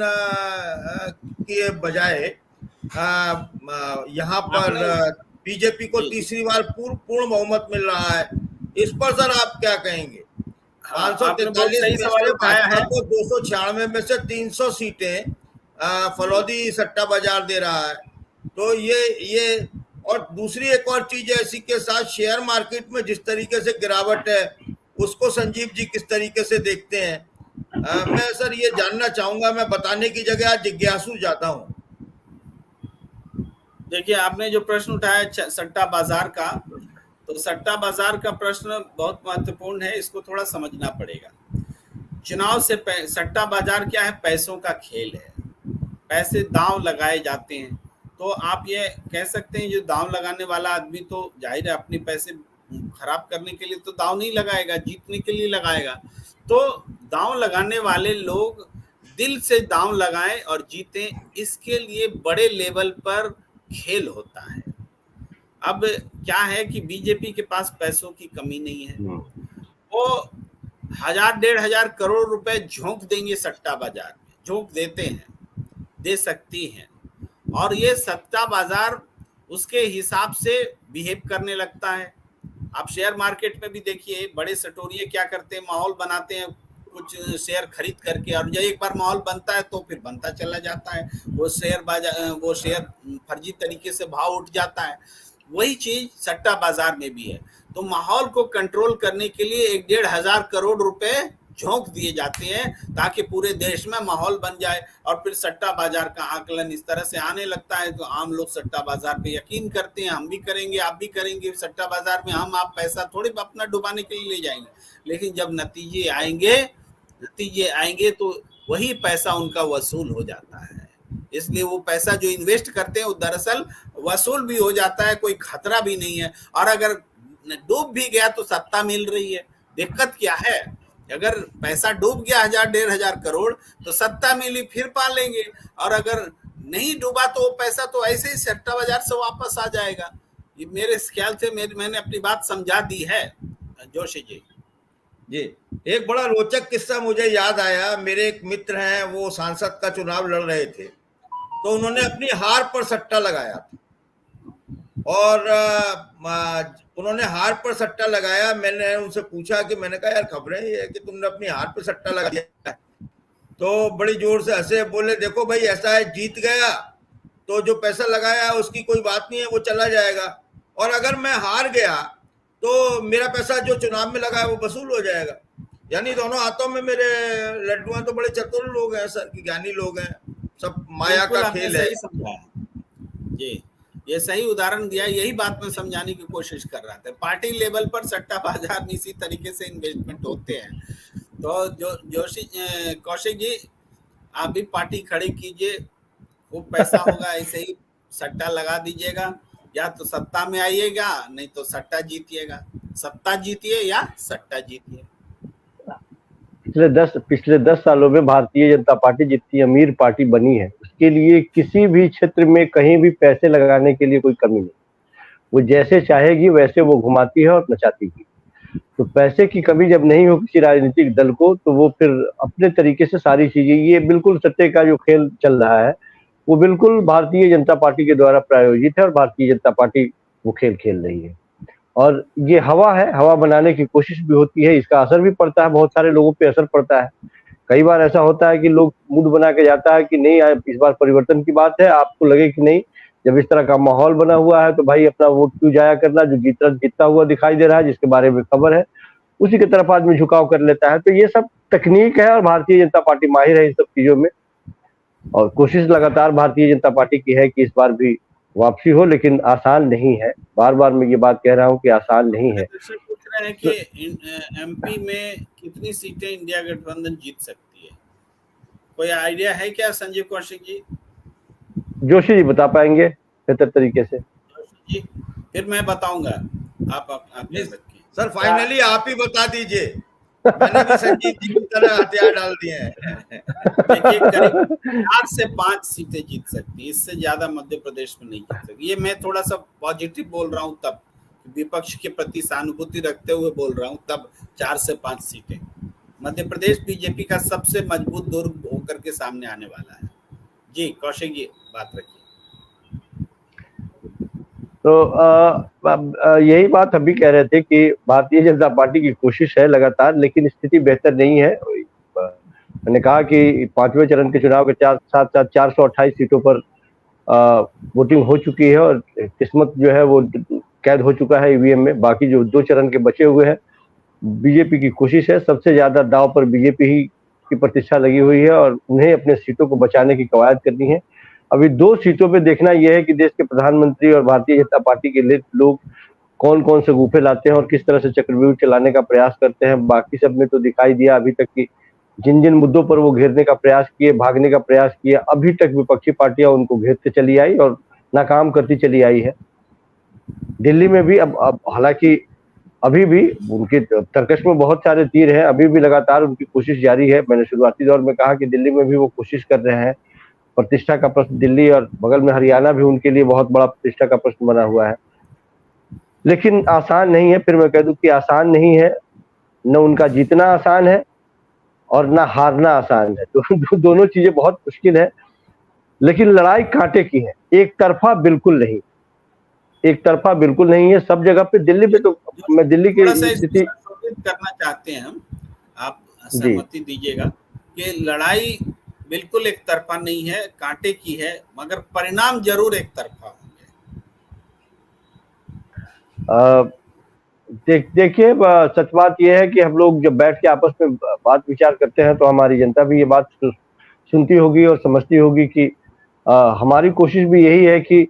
S2: के बजाय यहाँ पर बीजेपी को तीसरी बार पूर्ण बहुमत मिल रहा है। इस पर सर आप क्या कहेंगे? 543 को 296 में से 300 सीटें फलौदी सट्टा बाजार दे रहा है। तो ये और दूसरी एक और चीज है, इसी के साथ शेयर मार्केट में जिस तरीके से गिरावट है उसको संजीव जी किस तरीके से देखते हैं? मैं सर ये जानना चाहूंगा, मैं बताने की जगह आज जिज्ञासु जाता हूँ।
S1: देखिए, आपने जो प्रश्न उठाया सट्टा बाजार का, तो सट्टा बाजार का प्रश्न बहुत महत्वपूर्ण है, इसको थोड़ा समझना पड़ेगा। चुनाव से सट्टा बाजार क्या है? पैसों का खेल है, पैसे दांव लगाए जाते हैं। तो आप ये कह सकते हैं जो दांव लगाने वाला आदमी तो जाहिर है अपने पैसे खराब करने के लिए तो दांव नहीं लगाएगा, जीतने के लिए लगाएगा। तो दांव लगाने वाले लोग दिल से दांव लगाएं और जीतें, इसके लिए बड़े लेवल पर खेल होता है। अब क्या है कि बीजेपी के पास पैसों की कमी नहीं है, वो 1000-1500 करोड़ रुपए झोंक देंगे सट्टा बाजार में, झोंक देते हैं, दे सकती हैं, और ये सट्टा बाजार उसके हिसाब से बिहेव करने लगता है। आप शेयर मार्केट में भी देखिए, बड़े सटोरिये क्या करते हैं, माहौल बनाते हैं कुछ शेयर खरीद करके, और जब एक बार माहौल बनता है तो फिर बनता चला जाता है, वो शेयर फर्जी तरीके से भाव उठ जाता है। वही चीज सट्टा बाजार में भी है। तो माहौल को कंट्रोल करने के लिए 1-1.5 करोड़ रुपए झोंक दिए जाते हैं ताकि पूरे देश में माहौल बन जाए, और फिर सट्टा बाजार का आकलन इस तरह से आने लगता है। तो आम लोग सट्टा बाजार पे यकीन करते हैं, हम भी करेंगे, आप भी करेंगे। सट्टा बाजार में हम आप पैसा थोड़ी अपना डुबाने के लिए ले जाएंगे, लेकिन जब नतीजे आएंगे तो वही पैसा उनका वसूल हो जाता है। इसलिए वो पैसा जो इन्वेस्ट करते हैं वो दरअसल वसूल भी हो जाता है, कोई खतरा भी नहीं है। और अगर डूब भी गया तो सत्ता मिल रही है। दिक्कत क्या है? अगर पैसा डूब गया 1000-1500 करोड़ तो सत्ता मिली, फिर पालेंगे, और अगर नहीं डूबा तो वो पैसा तो ऐसे ही सट्टा बाजार से वापस आ जाएगा। ये मेरे ख्याल से मैंने अपनी बात समझा दी है। जोशी जी
S2: एक बड़ा रोचक किस्सा मुझे याद आया। मेरे एक मित्र हैं, वो सांसद का चुनाव लड़ रहे थे, तो उन्होंने अपनी हार पर सट्टा लगाया था, और उन्होंने हार पर सट्टा लगाया। मैंने उनसे पूछा कि, मैंने कहा यार खबरें ये है कि तुमने अपनी हार पर सट्टा लगा दिया, तो बड़ी जोर से हंसे, बोले देखो भाई ऐसा है, जीत गया तो जो पैसा लगाया उसकी कोई बात नहीं है, वो चला जाएगा, और अगर मैं हार गया तो मेरा पैसा जो चुनाव में लगा है वो वसूल हो जाएगा। यानी दोनों हाथों में मेरे लड्डू हैं। तो बड़े चतुर लोग हैं सर, ज्ञानी लोग हैं, सब माया का खेल है।
S1: जी, ये सही उदाहरण दिया, यही बात मैं समझाने की कोशिश कर रहा था। पार्टी लेवल पर सट्टा बाजार में इसी तरीके से इन्वेस्टमेंट होते हैं। तो जोशी कौशिक जी, आप भी पार्टी खड़ी कीजिए, वो पैसा होगा ऐसे ही सट्टा लगा दीजिएगा, या तो सत्ता में आइएगा, नहीं तो सट्टा जीतिएगा। सत्ता जीतिए या सट्टा जीतिए।
S4: पिछले 10 सालों में भारतीय जनता पार्टी जितनी अमीर पार्टी बनी है, उसके लिए किसी भी क्षेत्र में कहीं भी पैसे लगाने के लिए कोई कमी नहीं। वो जैसे चाहेगी वैसे वो घुमाती है और नचाती है। तो पैसे की कमी जब नहीं हो किसी राजनीतिक दल को, तो वो फिर अपने तरीके से सारी चीजें, ये बिल्कुल सट्टे का जो खेल चल रहा है वो बिल्कुल भारतीय जनता पार्टी के द्वारा प्रायोजित है, और भारतीय जनता पार्टी वो खेल खेल रही है। और ये हवा है, हवा बनाने की कोशिश भी होती है, इसका असर भी पड़ता है, बहुत सारे लोगों पे असर पड़ता है। कई बार ऐसा होता है कि लोग मूड बना के जाता है कि नहीं इस बार परिवर्तन की बात है, आपको लगे कि नहीं जब इस तरह का माहौल बना हुआ है तो भाई अपना वोट क्यों जाया करना, जो जीतता हुआ दिखाई दे रहा है, जिसके बारे में खबर है, उसी की तरफ आदमी झुकाव कर लेता है। तो ये सब तकनीक है और भारतीय जनता पार्टी माहिर है इन सब चीजों में, और कोशिश लगातार भारतीय जनता पार्टी की है कि इस बार भी वापसी हो, लेकिन आसान नहीं है। बार बार मैं ये बात कह रहा हूँ कि आसान नहीं है।
S1: पूछ रहे हैं कि एमपी में कितनी सीटें इंडिया गठबंधन जीत सकती है, कोई आइडिया है क्या संजय कौशिक जी?
S4: जोशी जी बता पाएंगे बेहतर तरीके से।
S1: जोशी जी, फिर मैं बताऊंगा, आप रखिए।
S2: सर फाइनली आप ही बता दीजिए, मैंने भी संजीव जी की तरह हथियार डाल दिए हैं।
S1: देखिए करीब 4 से 5 सीटें जीत सकती है, इससे ज्यादा मध्य प्रदेश में नहीं जीत सकती। ये मैं थोड़ा सा पॉजिटिव बोल रहा हूँ, तब विपक्ष के प्रति सहानुभूति रखते हुए बोल रहा हूँ, तब 4 से 5 सीटें मध्य प्रदेश बीजेपी का सबसे मजबूत दुर्ग होकर के सामने आने वाला है। जी कौशिक जी बात रखिए।
S4: तो यही बात हम भी कह रहे थे कि भारतीय जनता पार्टी की कोशिश है लगातार, लेकिन स्थिति बेहतर नहीं है। मैंने कहा कि 5वें चरण के चुनाव के साथ साथ 428 सीटों पर वोटिंग हो चुकी है और किस्मत जो है वो कैद हो चुका है ईवीएम में। बाकी जो 2 चरण के बचे हुए हैं, बीजेपी की कोशिश है, सबसे ज्यादा दांव पर बीजेपी ही की प्रतिष्ठा लगी हुई है और उन्हें अपने सीटों को बचाने की कवायद करनी है। अभी 2 सीटों पे देखना यह है कि देश के प्रधानमंत्री और भारतीय जनता पार्टी के लोग कौन कौन से गुफे लाते हैं और किस तरह से चक्रव्यूह चलाने का प्रयास करते हैं। बाकी सब में तो दिखाई दिया अभी तक कि जिन जिन मुद्दों पर वो घेरने का प्रयास किए, भागने का प्रयास किया, अभी तक विपक्षी पार्टियां उनको घेरते चली आई और नाकाम करती चली आई है। दिल्ली में भी अब हालांकि अभी भी उनके तर्कश में बहुत सारे तीर हैं, अभी भी लगातार उनकी कोशिश जारी है। मैंने शुरुआती दौर में कहा कि दिल्ली में भी वो कोशिश कर रहे हैं। प्रतिष्ठा का प्रश्न दिल्ली और बगल में हरियाणा भी उनके लिए बहुत बड़ा प्रतिष्ठा का प्रश्न बना हुआ है, लेकिन आसान नहीं है। फिर मैं कह दूं कि आसान नहीं है, न उनका जीतना आसान है और ना हारना आसान है। तो दोनों चीजें बहुत मुश्किल है, लेकिन लड़ाई कांटे की है, एक तरफा बिल्कुल नहीं, एक तरफा बिल्कुल नहीं है सब जगह पे। दिल्ली पे तो मैं दिल्ली की स्थिति
S1: करना चाहते हैं हम, आप सहमति दीजिएगा कि लड़ाई बिल्कुल एक तरफा नहीं है, कांटे की है, मगर परिणाम जरूर एक तरफा होंगे।
S4: देखिए सच बात यह है कि हम लोग जब बैठ के आपस में बात विचार करते हैं तो हमारी जनता भी ये बात सुनती होगी और समझती होगी कि हमारी कोशिश भी यही है कि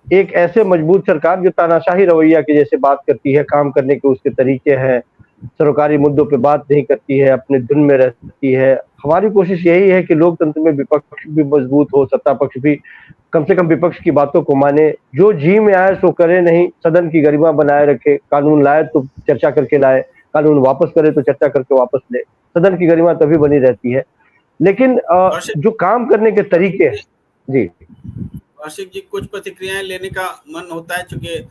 S4: एक ऐसे मजबूत सरकार जो तानाशाही रवैया के जैसे बात करती है, काम करने के उसके तरीके हैं, सरकारी मुद्दों पे बात नहीं करती है, अपने धुन में रहती है। हमारी कोशिश यही है कि लोकतंत्र में विपक्ष भी मजबूत हो, सत्ता पक्ष भी कम से कम विपक्ष की बातों को माने, जो जी में आए सो करे, नहीं सदन की गरिमा बनाए रखे। कानून लाए तो चर्चा करके लाए, कानून वापस करे तो चर्चा करके वापस ले, सदन की गरिमा तभी बनी रहती है। लेकिन जो काम करने के तरीके हैं। जी
S1: कौशिक जी, कुछ प्रतिक्रियाएं लेने का मन होता है, चूंकि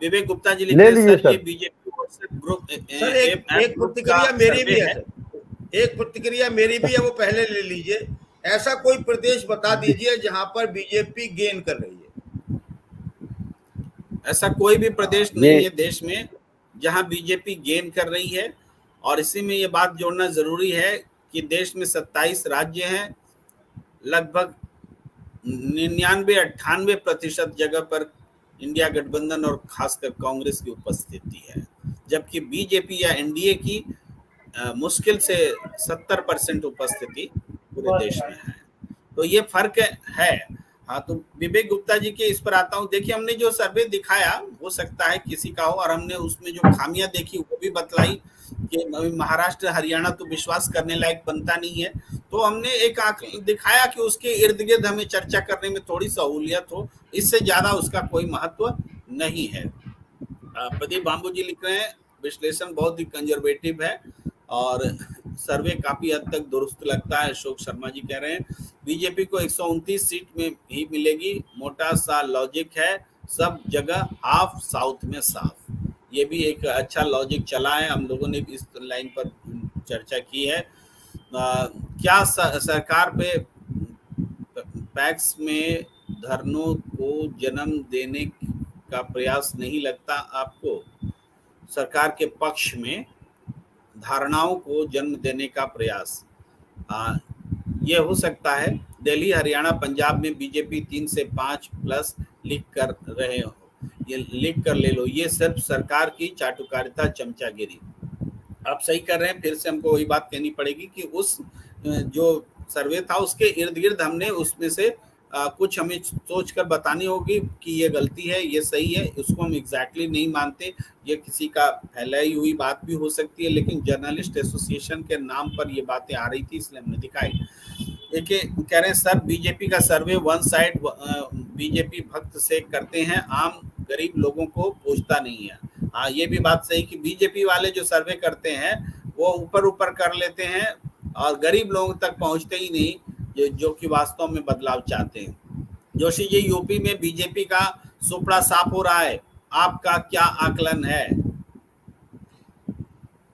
S1: विवेक गुप्ता जी
S4: ले लीजिए सर।
S1: ये बीजेपी व्हाट्सएप ग्रुप
S2: सर एक प्रतिक्रिया मेरी भी है, एक प्रतिक्रिया मेरी भी है, वो पहले ले लीजिए। ऐसा कोई प्रदेश बता दीजिए जहां पर बीजेपी गेन कर रही है।
S1: ऐसा कोई भी प्रदेश नहीं है देश में जहां बीजेपी गेन कर रही है। और इसी में ये बात जोड़ना जरूरी है कि देश में 27 राज्य हैं, लगभग 99-98% जगह पर इंडिया गठबंधन और खासकर कांग्रेस की उपस्थिति है, जबकि बीजेपी या एनडीए की मुश्किल से 70% उपस्थिति पूरे देश में है। तो ये फर्क है। हाँ, तो विवेक गुप्ता जी के इस पर आता हूँ। देखिए, हमने जो सर्वे दिखाया हो सकता है किसी का हो, और हमने उसमें जो खामियां देखी वो भी बतलाई कि महाराष्ट्र हरियाणा तो विश्वास करने लायक बनता नहीं है। तो हमने एक दिखाया कि उसके इर्द गिर्द हमें चर्चा करने में थोड़ी सहूलियत हो, इससे ज्यादा उसका कोई महत्व नहीं है। प्रदीप बांबू जी लिख रहे हैं विश्लेषण बहुत ही कंजर्वेटिव है और सर्वे काफी हद तक दुरुस्त लगता है। अशोक शर्मा जी कह रहे हैं बीजेपी को 129 सीट में ही मिलेगी, मोटा सा लॉजिक है, सब जगह हाफ, साउथ में साफ। ये भी एक अच्छा लॉजिक चला है, हम लोगों ने भी इस लाइन पर चर्चा की है। क्या सरकार पे पैक्स में धरनों को जन्म देने का प्रयास नहीं लगता आपको? सरकार के पक्ष में धारणाओं को जन्म देने का प्रयास ये हो सकता है, दिल्ली, हरियाणा, पंजाब में बीजेपी 3 से 5 प्लस लीक कर रहे हो, ये लीक कर ले लो, ये सिर्फ सरकार की चाटुकारिता, चमचागिरी। आप सही कर रहे हैं, फिर से हमको वही बात कहनी पड़ेगी कि उस जो सर्वे था उसके इर्द गिर्द हमने उसमें से कुछ हमें सोच कर बतानी होगी कि ये गलती है, ये सही है, उसको हम एग्जैक्टली नहीं मानते, ये किसी का फैलाई हुई बात भी हो सकती है, लेकिन जर्नलिस्ट एसोसिएशन के नाम पर ये बातें आ रही थी इसलिए हमने दिखाई। देखिए कह रहे हैं सर बीजेपी का सर्वे वन साइड बीजेपी भक्त से करते हैं, आम गरीब लोगों को पूछता नहीं है। हाँ ये भी बात सही कि बीजेपी वाले जो सर्वे करते हैं वो ऊपर ऊपर कर लेते हैं और गरीब लोगों तक पहुंचते ही नहीं, जो कि वास्तव में बदलाव चाहते हैं। जोशी जी, यूपी में बीजेपी का सुपड़ा साफ हो रहा है, आपका क्या आकलन है?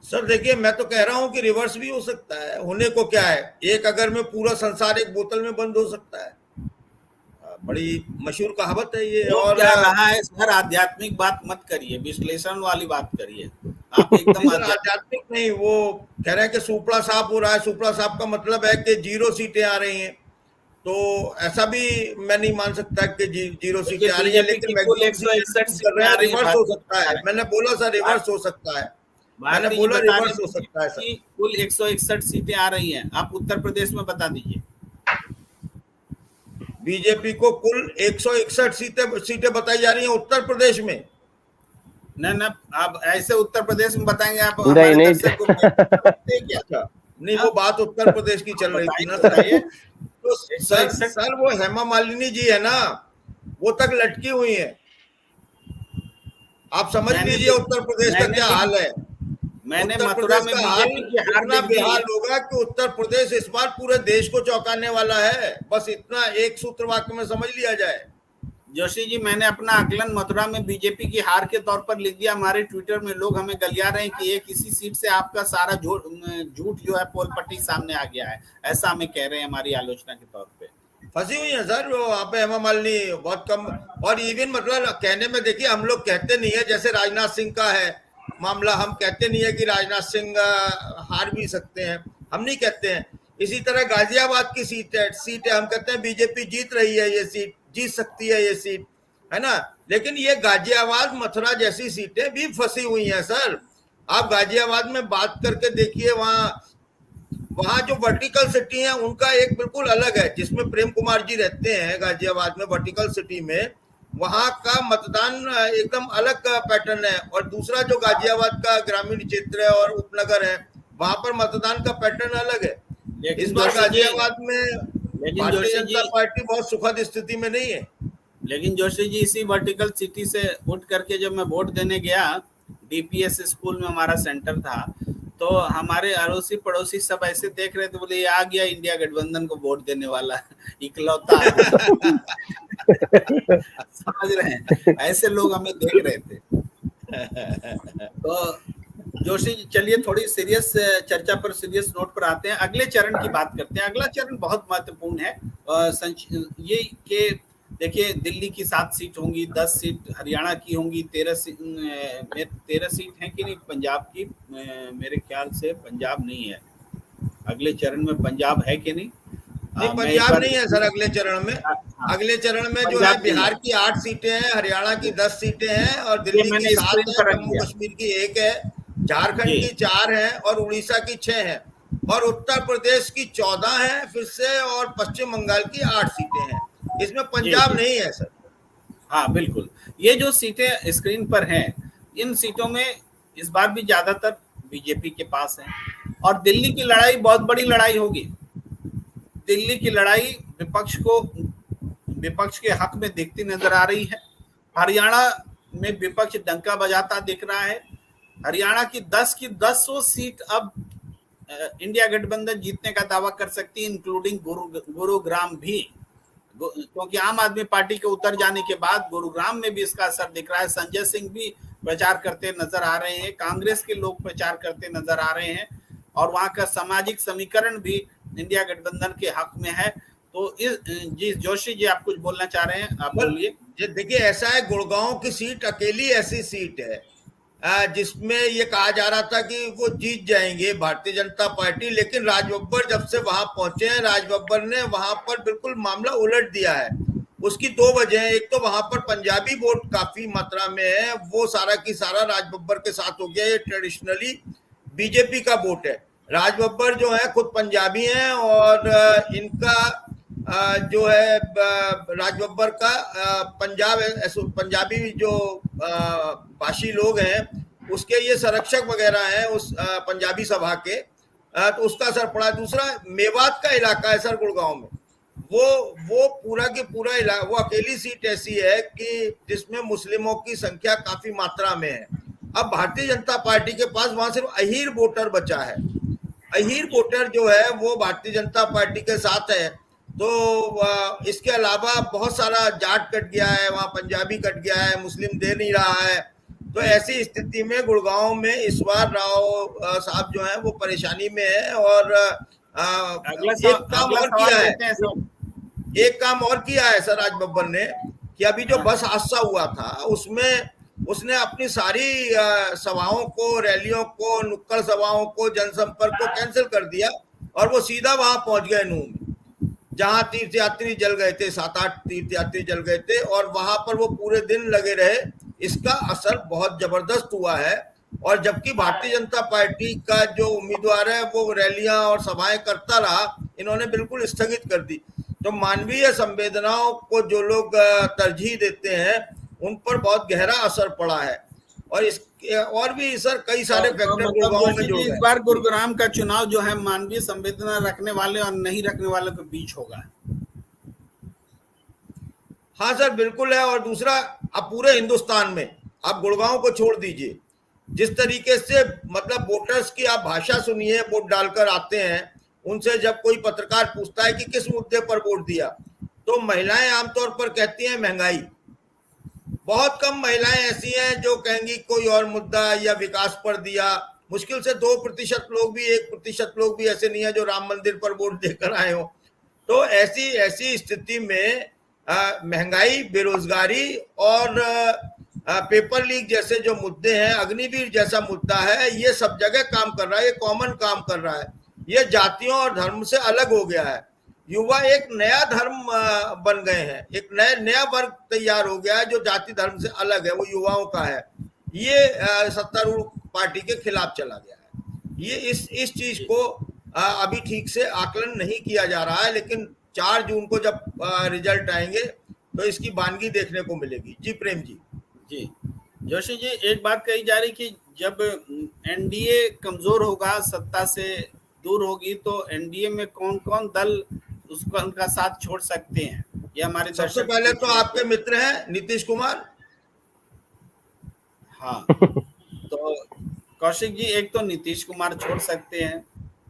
S2: सर देखिए, मैं तो कह रहा हूं कि रिवर्स भी हो सकता है, होने को क्या है, एक अगर में पूरा संसार एक बोतल में बंद हो सकता है। बड़ी मशहूर कहावत है ये।
S1: तो
S2: और
S1: क्या रहा है सर, आध्यात्मिक बात मत करिए, विश्लेषण वाली बात करिए आप। एकदम
S2: आध्यात्मिक नहीं, वो कह रहे हैं कि सुपड़ा साफ हो रहा है। सुपड़ा साफ का मतलब है कि 0 सीटें आ रही हैं, तो ऐसा भी मैं नहीं मान सकता कि 0 सीटें आ रही है, लेकिन रिवर्स हो सकता है। मैंने बोला सर रिवर्स हो सकता है, मैंने बोला रिवर्स हो सकता है सर।
S1: कुल 161 सीटें आ रही हैं, आप उत्तर प्रदेश में बता दीजिए।
S2: बीजेपी को कुल 161 सीटें बताई जा रही हैं उत्तर प्रदेश में।
S1: न आप ऐसे उत्तर प्रदेश में बताएंगे आप?
S4: नहीं
S2: क्या नहीं, वो बात उत्तर प्रदेश की चल रही थी ना सर। तो सर वो हेमा मालिनी जी है ना, वो तक लटकी हुई है। आप समझ लीजिए उत्तर प्रदेश का क्या हाल है।
S1: मैंने मथुरा में बीजेपी की हार
S2: बेहाल होगा कि उत्तर प्रदेश इस बार पूरे देश को चौंकाने वाला है, बस इतना एक सूत्र वाक्य में समझ लिया जाए।
S1: जोशी जी, मैंने अपना आकलन मथुरा में बीजेपी की हार के तौर पर लिख दिया। हमारे ट्विटर में लोग हमें गलिया रहे हैं कि एक इसी सीट से आपका सारा झूठ जो है पोल पट्टी सामने आ गया है, ऐसा हमें कह रहे हैं हमारी आलोचना के तौर पे।
S2: फंसी हुई है सर वो आप हेमा मालिनी बहुत कम। और इवन मतलब कहने में देखिए, हम लोग कहते नहीं है जैसे राजनाथ सिंह का है मामला, हम कहते नहीं है कि राजनाथ सिंह हार भी सकते हैं, हम नहीं कहते हैं। इसी तरह गाजियाबाद की सीट है, हम कहते हैं बीजेपी जीत रही है, ये सीट जीत सकती है, ये सीट है ना। लेकिन ये गाजियाबाद मथुरा जैसी सीटें भी फंसी हुई हैं सर। आप गाजियाबाद में बात करके देखिए, वहां जो वर्टिकल सिटी है उनका एक बिल्कुल अलग है, जिसमें प्रेम कुमार जी रहते हैं गाजियाबाद में वर्टिकल सिटी में, वहां का मतदान एकदम अलग पैटर्न है। और दूसरा जो गाजियाबाद का ग्रामीण क्षेत्र है और उपनगर है, वहां पर मतदान का पैटर्न अलग है। इस बार गाजियाबाद में भारतीय जनता पार्टी बहुत सुखद स्थिति में नहीं है।
S1: लेकिन जोशी जी, इसी वर्टिकल सिटी से उठ करके जब मैं वोट देने गया, डीपीएस स्कूल में हमारा सेंटर था, तो हमारे अड़ोसी पड़ोसी सब ऐसे देख रहे थे, बोले ये आ गया इंडिया गठबंधन को वोट देने वाला इकलौता। समझ रहे हैं, ऐसे लोग हमें देख रहे थे। तो जोशी जी, चलिए थोड़ी सीरियस चर्चा पर, सीरियस नोट पर आते हैं, अगले चरण की बात करते हैं। अगला चरण बहुत महत्वपूर्ण है। ये कि देखिए, दिल्ली की 7 सीट होंगी, 10 सीट हरियाणा की होंगी, 13 सीट है कि नहीं पंजाब की? मेरे ख्याल से पंजाब नहीं है अगले चरण में। पंजाब है कि नहीं?
S2: पंजाब नहीं है सर अगले चरण में। अगले चरण में जो है बिहार की 8 सीटें हैं, हरियाणा की 10 सीटें हैं, और दिल्ली की 7 है, जम्मू कश्मीर की 1 है, झारखंड की 4 है, और उड़ीसा की 6 है, और उत्तर प्रदेश की 14 है फिर से, और पश्चिम बंगाल की 8 सीटें हैं। इसमें पंजाब नहीं है सर।
S1: हाँ बिल्कुल, ये जो सीटें स्क्रीन पर हैं, इन सीटों में इस बार भी ज्यादातर बीजेपी के पास है, और दिल्ली की लड़ाई बहुत बड़ी लड़ाई होगी। दिल्ली की लड़ाई विपक्ष के हक में दिखती नजर आ रही है। हरियाणा में विपक्ष डंका बजाता दिख रहा है। हरियाणा की 10 की 10 सीट अब इंडिया गठबंधन जीतने का दावा कर सकती है, इंक्लूडिंग गुरुग्राम भी, क्योंकि आम आदमी पार्टी के उतर जाने के बाद गुरुग्राम में भी इसका असर दिख रहा है। संजय सिंह भी प्रचार करते नजर आ रहे हैं, कांग्रेस के लोग प्रचार करते नजर आ रहे हैं, और वहां का सामाजिक समीकरण भी इंडिया गठबंधन के हक में है। तो जी जोशी जी, आप कुछ बोलना चाह रहे हैं, आप बोलिए।
S2: देखिए ऐसा है, गुड़गांव की सीट अकेली ऐसी सीट है जिसमें ये कहा जा रहा था कि वो जीत जाएंगे भारतीय जनता पार्टी, लेकिन राज बब्बर जब से वहां पहुंचे हैं, राज बब्बर ने वहां पर बिल्कुल मामला उलट दिया है। उसकी दो वजह है। एक तो वहां पर पंजाबी वोट काफी मात्रा में है, वो सारा की सारा राज बब्बर के साथ हो गया। ये ट्रेडिशनली बीजेपी का वोट है। राज बब्बर जो है खुद पंजाबी हैं और इनका जो है राज बब्बर का पंजाबी जो भाषी लोग हैं उसके ये संरक्षक वगैरह हैं उस पंजाबी सभा के, तो उसका असर पड़ा। दूसरा, मेवात का इलाका है सर गुड़गांव में, वो पूरा के पूरा इलाका, वो अकेली सीट ऐसी है कि जिसमें मुस्लिमों की संख्या काफी मात्रा में है। अब भारतीय जनता पार्टी के पास वहां सिर्फ अहीर वोटर बचा है। अहीर वोटर जो है वो भारतीय जनता पार्टी के साथ है। तो इसके अलावा बहुत सारा जाट कट गया है, वहाँ पंजाबी कट गया है, मुस्लिम दे नहीं रहा है। तो ऐसी स्थिति में गुड़गांव में इस बार राव साहब जो है वो परेशानी में है। और एक काम और किया है सर राज बब्बर ने कि अभी जो बस हादसा हुआ था उसमें उसने अपनी सारी सभाओं को, रैलियों को, नुक्कड़ सभाओं को, जनसंपर्क को कैंसिल कर दिया और वो सीधा वहां पहुंच गए नूह में, जहां तीर्थयात्री जल गए थे, 7-8 तीर्थयात्री जल गए थे और वहां पर वो पूरे दिन लगे रहे। इसका असर बहुत जबरदस्त हुआ है। और जबकि भारतीय जनता पार्टी का जो उम्मीदवार है वो रैलियां और सभाएं करता रहा, इन्होंने बिल्कुल स्थगित कर दी। तो मानवीय संवेदनाओं को जो लोग तरजीह देते हैं उन पर बहुत गहरा असर पड़ा है। और इस और भी सर कई सारे फैक्टर गुड़गांव में जो
S1: इस बार गुरुग्राम का चुनाव जो है मानवीय संवेदना रखने वाले और नहीं रखने वालों के बीच होगा।
S2: हाँ सर बिल्कुल है। और दूसरा, अब पूरे हिंदुस्तान में, आप गुड़गांव को छोड़ दीजिए, जिस तरीके से मतलब वोटर्स की आप भाषा सुनिए, वोट डालकर आते हैं, उनसे जब कोई पत्रकार पूछता है कि किस मुद्दे पर वोट दिया, तो महिलाएं आमतौर पर कहती हैं महंगाई। बहुत कम महिलाएं ऐसी हैं जो कहेंगी कोई और मुद्दा या विकास पर दिया। मुश्किल से 2% लोग भी, 1% लोग भी ऐसे नहीं है जो राम मंदिर पर वोट देकर आए हो। तो ऐसी स्थिति में महंगाई, बेरोजगारी और पेपर लीक जैसे जो मुद्दे हैं, अग्निवीर जैसा मुद्दा है, ये सब जगह काम कर रहा है, ये कॉमन काम कर रहा है। ये जातियों और धर्म से अलग हो गया है। युवा एक नया धर्म बन गए हैं, एक नया वर्ग तैयार हो गया है जो जाति धर्म से अलग है, वो युवाओं का है। ये सत्तारूढ़ पार्टी के खिलाफ चला गया है। ये इस चीज को अभी ठीक से आकलन नहीं किया जा रहा है, लेकिन 4 जून को जब रिजल्ट आएंगे तो इसकी बानगी देखने को मिलेगी। जी प्रेम जी।
S1: जी जोशी जी, एक बात कही जा रही कि जब एनडीए कमजोर होगा, सत्ता से दूर होगी, तो एनडीए में कौन कौन दल उसको उनका साथ छोड़ सकते हैं, ये हमारे
S2: सबसे पहले तो आपके मित्र हैं नीतीश कुमार।
S1: हाँ तो कौशिक जी, एक तो नीतीश कुमार छोड़ सकते हैं,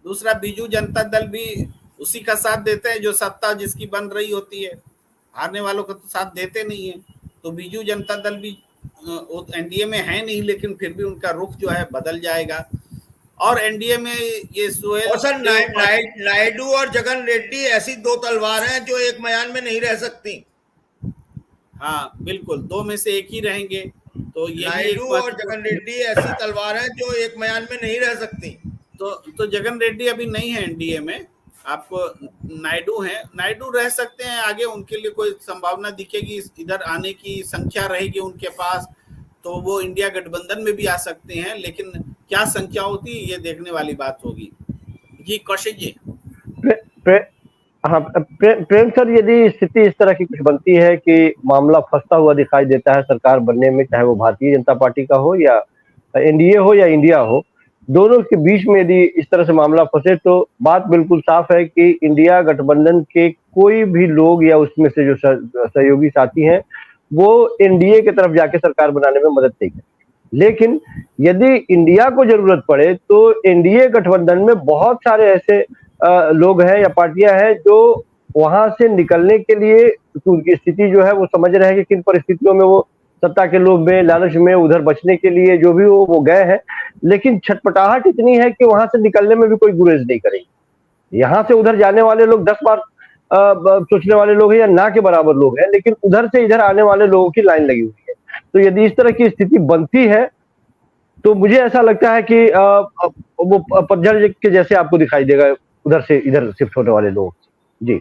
S1: दूसरा बीजू जनता दल भी उसी का साथ देते हैं जो सत्ता जिसकी बन रही होती है, हारने वालों का तो साथ देते नहीं है। तो बीजू जनता दल भी एनडीए में है नहीं, लेकिन फिर भी उनका रुख जो है बदल जाएगा। और एनडीए में ये सोहेल
S2: और सर नायडू और जगन रेड्डी ऐसी 2 तलवार हैं जो एक म्यान में नहीं रह सकती।
S1: हाँ बिल्कुल, 2 में से एक ही रहेंगे। तो ये
S2: नायडू और जगन रेड्डी ऐसी तलवार हैं जो एक म्यान में नहीं रह सकती।
S1: तो जगन रेड्डी अभी नहीं है एनडीए में, आपको नायडू हैं, नायडू रह सकते हैं आगे, उनके लिए कोई संभावना दिखेगी, इधर आने की संख्या रहेगी उनके पास, तो वो इंडिया गठबंधन में भी आ सकते हैं। लेकिन क्या संख्या होती है ये देखने वाली बात होगी। जी कौशिक जी।
S4: हाँ प्रेम सर, यदि स्थिति इस तरह की कुछ बनती है कि मामला फंसता हुआ दिखाई देता है सरकार बनने में, चाहे वो भारतीय जनता पार्टी का हो या एनडीए हो या इंडिया हो, दोनों के बीच में यदि इस तरह से मामला फंसे, तो बात बिल्कुल साफ है कि इंडिया गठबंधन के कोई भी लोग या उसमें से जो सहयोगी साथी हैं वो एनडीए की तरफ जाके सरकार बनाने में मदद नहीं करेंगे। लेकिन यदि इंडिया को जरूरत पड़े तो एनडीए गठबंधन में बहुत सारे ऐसे लोग हैं या पार्टियां हैं जो वहां से निकलने के लिए, उनकी स्थिति जो है वो समझ रहे हैं कि किन परिस्थितियों में वो सत्ता के लोभ में, लालच में उधर बचने के लिए जो भी वो गए हैं, लेकिन छटपटाहट इतनी है कि वहां से निकलने में भी कोई गुरेज नहीं करेंगे। यहाँ से उधर जाने वाले लोग 10 बार सोचने वाले लोग हैं या ना के बराबर लोग हैं, लेकिन उधर से इधर आने वाले लोगों की लाइन लगी हुई है। तो यदि इस तरह की स्थिति बनती है तो मुझे ऐसा लगता है कि वो पतझड़ के जैसे आपको दिखाई देगा उधर से इधर शिफ्ट होने वाले लोग। जी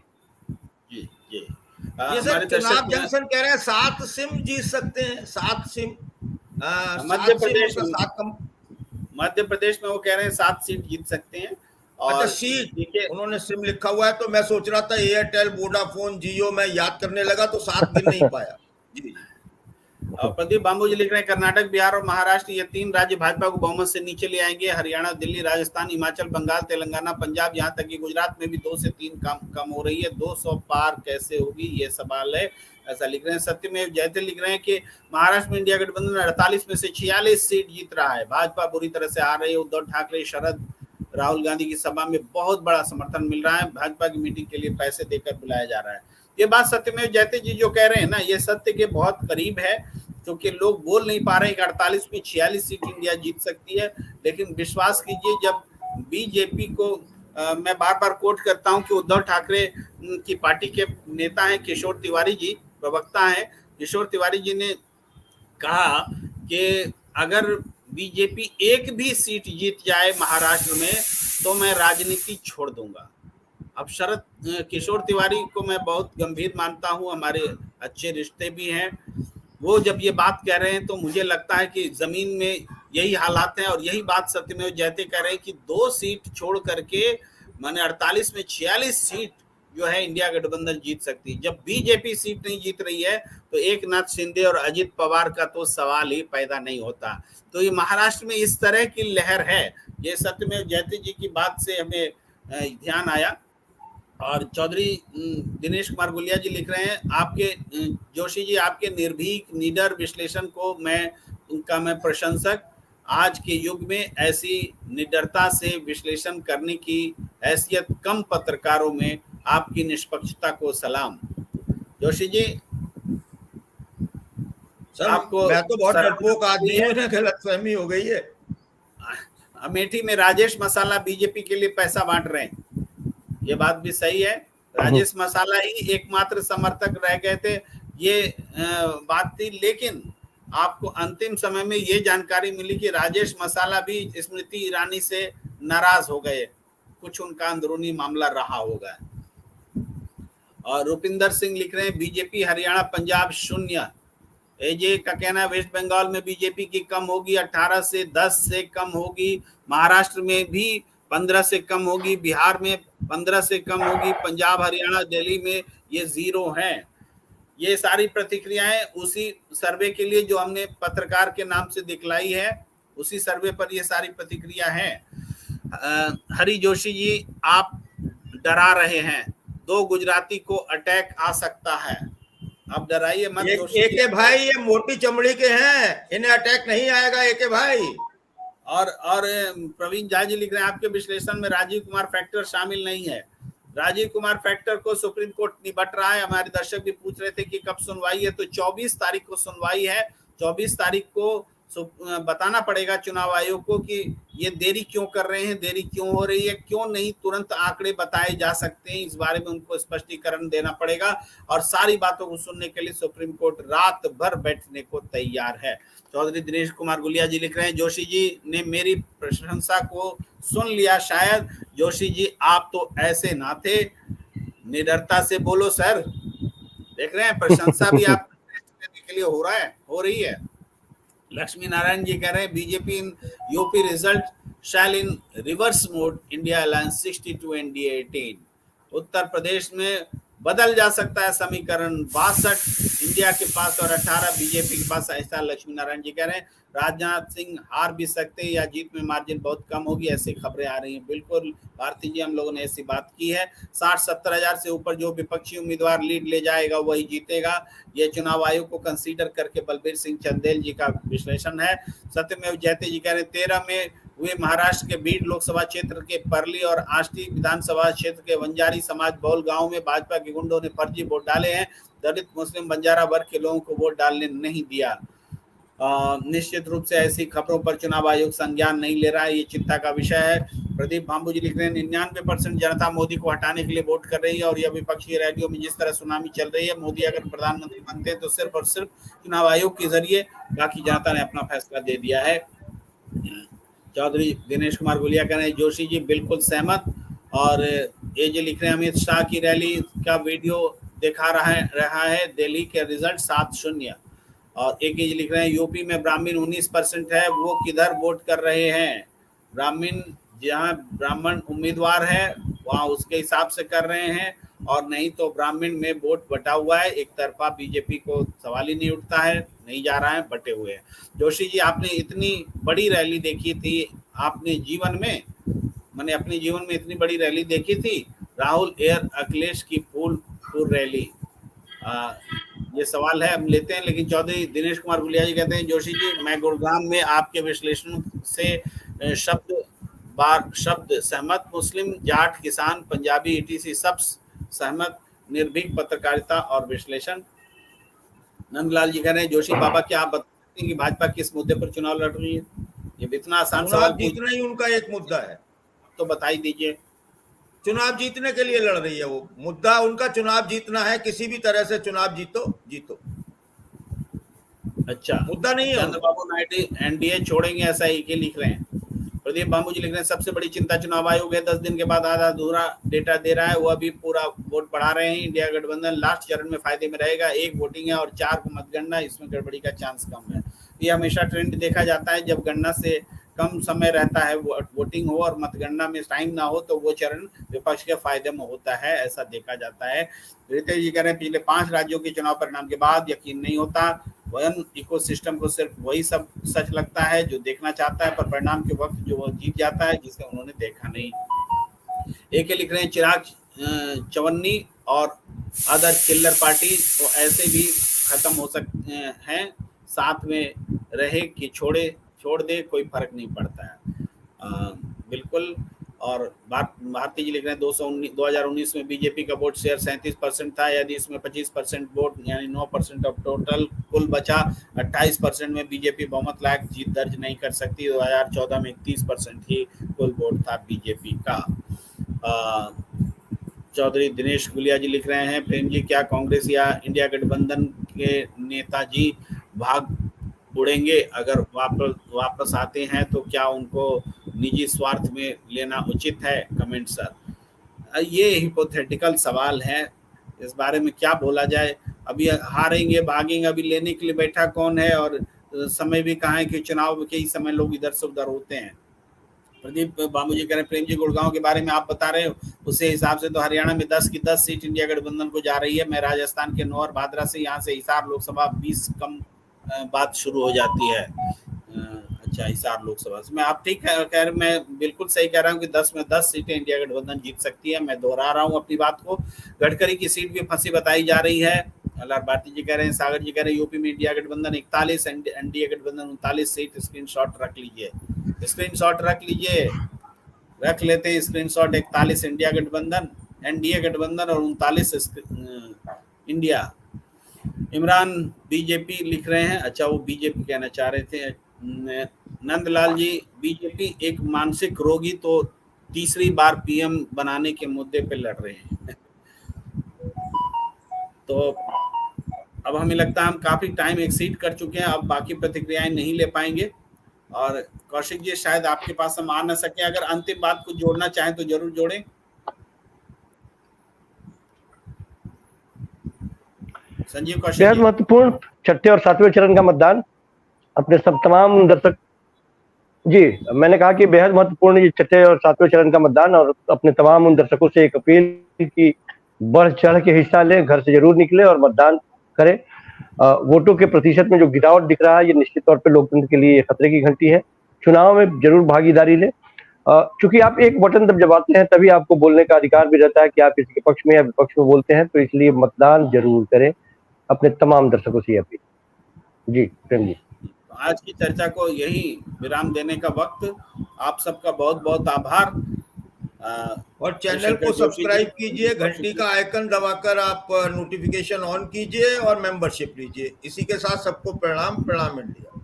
S1: जी जी
S2: ये सर चुनाव जंक्शन कह रहे हैं 7 सिम जीत सकते हैं, 7 सिम,
S1: मध्य प्रदेश
S2: मध्य
S1: प्रदेश में वो कह रहे हैं 7 सीट जीत सकते हैं। और
S2: अच्छा सीट, उन्होंने सिम लिखा हुआ है, तो मैं सोच रहा था एयरटेल, वोडाफोन, जियो, मैं याद करने लगा तो 7 गिन नहीं पाया। जी
S1: और प्रदीप बांबू जी लिख रहे हैं कर्नाटक, बिहार और महाराष्ट्र ये 3 राज्य भाजपा को बहुमत से नीचे ले आएंगे। हरियाणा, दिल्ली, राजस्थान, हिमाचल, बंगाल, तेलंगाना, पंजाब, यहाँ तक कि गुजरात में भी 2 से 3 कम हो रही है। 200 पार कैसे होगी, ये सवाल है, ऐसा लिख रहे हैं। सत्यमेव जयते लिख रहे हैं कि महाराष्ट्र में इंडिया गठबंधन 48 में से 46 सीट जीत रहा है। भाजपा बुरी तरह से हार रही है। उद्धव ठाकरे, शरद, राहुल गांधी की सभा में बहुत बड़ा समर्थन मिल रहा है। भाजपा की मीटिंग के लिए पैसे देकर बुलाया जा रहा है। ये बात सत्यमेव जयते जी जो कह रहे हैं ना, ये सत्य के बहुत करीब है, क्योंकि लोग बोल नहीं पा रहे कि 48 में 46 सीट इंडिया जीत सकती है। लेकिन विश्वास कीजिए, जब बीजेपी को मैं बार बार कोट करता हूं कि उद्धव ठाकरे की पार्टी के नेता हैं किशोर तिवारी जी, प्रवक्ता हैं किशोर तिवारी जी ने कहा कि अगर बीजेपी एक भी सीट जीत जाए महाराष्ट्र में तो मैं राजनीति छोड़ दूंगा। अब शरद किशोर तिवारी को मैं बहुत गंभीर मानता हूं, हमारे अच्छे रिश्ते भी हैं। वो जब ये बात कह रहे हैं तो मुझे लगता है कि जमीन में यही हालात हैं। और यही बात सत्यमेव जयते कह रहे हैं कि 2 सीट छोड़ करके माने 48 में 46 सीट जो है इंडिया गठबंधन जीत सकती है। जब बीजेपी सीट नहीं जीत रही है तो एकनाथ शिंदे और अजित पवार का तो सवाल ही पैदा नहीं होता। तो ये महाराष्ट्र में इस तरह की लहर है। ये सत्यमेव जयते जी की बात से हमें ध्यान आया। और चौधरी दिनेश कुमार गुलिया जी लिख रहे हैं, आपके जोशी जी आपके निर्भीक निडर विश्लेषण को मैं प्रशंसक। आज के युग में ऐसी निडरता से विश्लेषण करने की हैसियत कम पत्रकारों में, आपकी निष्पक्षता को सलाम। जोशी जी
S2: सर, आपको मैं तो बहुत डरपोक आदमी हूं, गलतफहमी हो गई है।
S1: अमेठी में राजेश मसाला बीजेपी के लिए पैसा बांट रहे हैं, ये बात भी सही है। राजेश मसाला ही एकमात्र समर्थक रह गए थे, ये बात थी। लेकिन आपको अंतिम समय में ये जानकारी मिली कि राजेश मसाला भी स्मृति ईरानी से नाराज हो गए, कुछ उनका अंदरूनी मामला रहा होगा। और रुपिंदर सिंह लिख रहे हैं, बीजेपी हरियाणा पंजाब शून्य। एजे का कहना है वेस्ट बंगाल में बीजेपी की कम होगी, 18 से 10 से कम होगी। महाराष्ट्र में भी 15 से कम होगी, बिहार में 15 से कम होगी, पंजाब, हरियाणा, दिल्ली में ये 0 हैं। ये सारी प्रतिक्रियाएं उसी सर्वे के लिए जो हमने पत्रकार के नाम से दिखलाई है, उसी सर्वे पर ये सारी प्रतिक्रिया है। हरि जोशी जी आप डरा रहे हैं, 2 गुजराती को अटैक आ सकता है, आप डराइए मत।
S2: एके भाई ये मोटी चमड़ी के हैं, इन्हें अटैक नहीं आएगा एके भाई।
S1: और प्रवीण झा जी लिख रहे हैं, आपके विश्लेषण में राजीव कुमार फैक्टर शामिल नहीं है। राजीव कुमार फैक्टर को सुप्रीम कोर्ट निपट रहा है। हमारे दर्शक भी पूछ रहे थे कि कब सुनवाई है, तो 24 तारीख को सुनवाई है। 24 तारीख को बताना पड़ेगा चुनाव आयोग को कि ये देरी क्यों कर रहे हैं, देरी क्यों हो रही है, क्यों नहीं तुरंत आंकड़े बताए जा सकते हैं, इस बारे में उनको स्पष्टीकरण देना पड़ेगा। और सारी बातों को सुनने के लिए सुप्रीम कोर्ट रात भर बैठने को तैयार है। चौधरी दिनेश कुमार गुलिया जी लिख रहे हैं, जोशी जी ने मेरी प्रशंसा को सुन लिया शायद। जोशी जी आप तो ऐसे ना थे, निडरता से बोलो सर। देख रहे हैं प्रशंसा भी आप के लिए हो रही है। लक्ष्मी नारायण जी कह रहे हैं, BJP in UP result shall in reverse mode, India alliance 62 NDA 18। Uttar Pradesh में बदल जा सकता है समीकरण, 62 इंडिया के पास और 18 बीजेपी के पास, ऐसा लक्ष्मी नारायण जी कह रहे हैं। राजनाथ सिंह हार भी सकते हैं या जीत में मार्जिन बहुत कम होगी, ऐसी खबरें आ रही हैं। बिल्कुल भारती जी, हम लोगों ने ऐसी बात की है। 60-70 हजार से ऊपर जो विपक्षी उम्मीदवार लीड ले जाएगा वही जीतेगा, ये चुनाव आयोग को कंसीडर करके बलबीर सिंह चंदेल जी का विश्लेषण है। सत्यमेव जयते जी कह रहे हैं, 13 में हुए महाराष्ट्र के बीड लोकसभा क्षेत्र के परली और आष्टी विधानसभा क्षेत्र के वंजारी समाज बहुल गांव में भाजपा के गुंडों ने फर्जी वोट डाले हैं। दलित मुस्लिम बंजारा वर्ग के लोगों को वोट डालने नहीं दिया। निश्चित रूप से ऐसी खबरों पर चुनाव आयोग संज्ञान नहीं ले रहा है, ये चिंता का विषय है। प्रदीप बांबू जी लिख रहे हैं, 99% जनता मोदी को हटाने के लिए वोट कर रही है और यह विपक्षी रैलियों में जिस तरह सुनामी चल रही है, मोदी अगर प्रधानमंत्री बनते हैं तो सिर्फ और सिर्फ चुनाव आयोग के जरिए, बाकी जनता ने अपना फैसला दे दिया है। चौधरी दिनेश कुमार गुलिया कह रहे हैं जोशी जी बिल्कुल सहमत। और ये जो लिख रहे हैं अमित शाह की रैली का वीडियो दिखा रहा है दिल्ली के रिजल्ट 7-0। और एक ये लिख रहे हैं यूपी में ब्राह्मण 19% है, वो किधर वोट कर रहे हैं? ब्राह्मण जहाँ ब्राह्मण उम्मीदवार है वहाँ उसके हिसाब से कर रहे हैं, और नहीं तो ब्राह्मण में वोट बटा हुआ है, एक तरफा बीजेपी को सवाल ही नहीं उठता है, नहीं जा रहा है, बटे हुए हैं। जोशी जी आपने इतनी बड़ी रैली देखी थी आपने जीवन में, मैंने अपने जीवन में इतनी बड़ी रैली देखी थी? राहुल एयर अखिलेश की फुल रैली, ये सवाल है, हम लेते हैं। लेकिन चौधरी दिनेश कुमार गुलिया जी कहते हैं जोशी जी मैं गुड़गांव में आपके विश्लेषण से शब्द सहमत, मुस्लिम जाट किसान पंजाबी ईटीसी सब सहमत, निर्भीक पत्रकारिता और विश्लेषण। नंदलाल जी कह रहे हैं जोशी बाबा क्या आप बता सकते हैं कि भाजपा किस मुद्दे पर चुनाव लड़ रही है? ये इतना आसान सवाल
S2: जीतना ही उनका एक मुद्दा है,
S1: तो बता ही दीजिए।
S2: चुनाव जीतने के लिए लड़ रही है, वो मुद्दा उनका चुनाव जीतना है, किसी भी तरह से चुनाव जीतो।
S1: अच्छा,
S2: मुद्दा नहीं है।
S1: चंद्रबाबू नायडू एनडीए छोड़ेंगे ऐसा ही के लिख रहे हैं। प्रदीप बाबू जी लिख रहे हैं सबसे बड़ी चिंता चुनाव आयोग है, 10 दिन के बाद आधा अधूरा डेटा दे रहा है, वो अभी पूरा वोट बढ़ा रहे हैं। इंडिया गठबंधन लास्ट चरण में फायदे में रहेगा, 1 वोटिंग है और 4 को मतगणना, इसमें गड़बड़ी का चांस कम है। ये हमेशा ट्रेंड देखा जाता है, जब गणना से कम समय रहता है, वोटिंग हो और मतगणना में टाइम ना हो, तो वो चरण विपक्ष के फायदे में होता है, ऐसा देखा जाता है। रितेश जी कह रहे हैं पिछले 5 राज्यों के चुनाव परिणाम के बाद यकीन नहीं होता, वन इकोसिस्टम को सिर्फ वही सब सच लगता है जो देखना चाहता है, पर परिणाम के वक्त जो वो जीत जाता है जिसे उन्होंने देखा नहीं। एक लिख रहे हैं चिराग चवन्नी और अदर किलर पार्टी तो ऐसे भी खत्म हो सकते हैं, साथ में रहे कि छोड़ दे कोई फर्क नहीं पड़ता है। बिल्कुल। और भारती जी लिख रहे हैं 2019 में बीजेपी का वोट शेयर 37% था, यदि इसमें 25% वोट यानी 9% ऑफ टोटल कुल बचा 28% में बीजेपी बहुमत लायक जीत दर्ज नहीं कर सकती। 2014 में 30% ही कुल वोट था बीजेपी का। चौधरी दिनेश गुलिया जी लिख रहे हैं प्रेम जी क्या कांग्रेस या इंडिया गठबंधन के नेताजी भाग उड़ेंगे? अगर वापस आते हैं तो क्या उनको निजी स्वार्थ में लेना उचित है? Comment sir. ये हिपोथेटिकल सवाल है, इस बारे में क्या बोला जाए। अभी हारेंगे भागेंगे, अभी लेने के लिए बैठा कौन है, और समय भी कहाँ है कि चुनाव के ही समय लोग इधर से उधर होते हैं। प्रदीप बाबू जी कह रहे हैं प्रेम जी गुड़गांव के बारे में आप बता रहे हो, उसी हिसाब से तो हरियाणा में 10 की 10 सीट इंडिया गठबंधन को जा रही है। मैं राजस्थान के 9 और भादरा से, यहाँ से हिसार लोकसभा 20 कम बात शुरू हो जाती है। अच्छा, हिसार लोकसभा से मैं आप ठीक कह रहे, मैं बिल्कुल सही कह रहा हूँ कि 10 में 10 सीटें इंडिया गठबंधन जीत सकती है। मैं दोहरा रहा हूँ अपनी बात को। गडकरी की सीट भी फंसी बताई जा रही है। अल्लाह भारती जी कह रहे हैं, सागर जी कह रहे हैं यूपी में इंडिया गठबंधन 41, एनडीए गठबंधन 39 सीट। स्क्रीनशॉट रख लीजिए, स्क्रीनशॉट रख लीजिए, रख लेते हैं स्क्रीनशॉट। 41 इंडिया गठबंधन, एनडीए गठबंधन और 39 इंडिया। इमरान बीजेपी लिख रहे हैं, अच्छा वो बीजेपी कहना चाह रहे थे। नंदलाल जी बीजेपी एक मानसिक रोगी तो तीसरी बार पीएम बनाने के मुद्दे पे लड़ रहे हैं। तो अब हमें लगता है हम काफी टाइम एक्सीड कर चुके हैं, अब बाकी प्रतिक्रियाएं नहीं ले पाएंगे। और कौशिक जी शायद आपके पास हम आ न सके, अगर अंतिम बात कुछ जोड़ना चाहें तो जरूर जोड़ें। संजीव कौशिक
S4: बेहद महत्वपूर्ण 6ठे और 7वें चरण का मतदान अपने सब तमाम दर्शक जी, मैंने कहा कि बेहद महत्वपूर्ण ये 6ठे और 7वें चरण का मतदान, और अपने तमाम उन दर्शकों से एक अपील की बढ़ चढ़ के हिस्सा लें, घर से जरूर निकले और मतदान करें। वोटों के प्रतिशत में जो गिरावट दिख रहा है ये निश्चित तौर पे लोकतंत्र के लिए खतरे की घंटी है। चुनाव में जरूर भागीदारी लें, चूंकि आप एक बटन जब दबाते हैं तभी आपको बोलने का अधिकार भी रहता है कि आप किसी के पक्ष में या विपक्ष में बोलते हैं, तो इसलिए मतदान जरूर करें। अपने तमाम दर्शकों से अपील। जी प्रेम जी,
S1: आज की चर्चा को यही विराम देने का वक्त। आप सबका बहुत बहुत आभार।
S2: और चैनल को सब्सक्राइब कीजिए, घंटी का आइकन दबाकर आप नोटिफिकेशन ऑन कीजिए और मेंबरशिप लीजिए। इसी के साथ सबको प्रणाम इंडिया।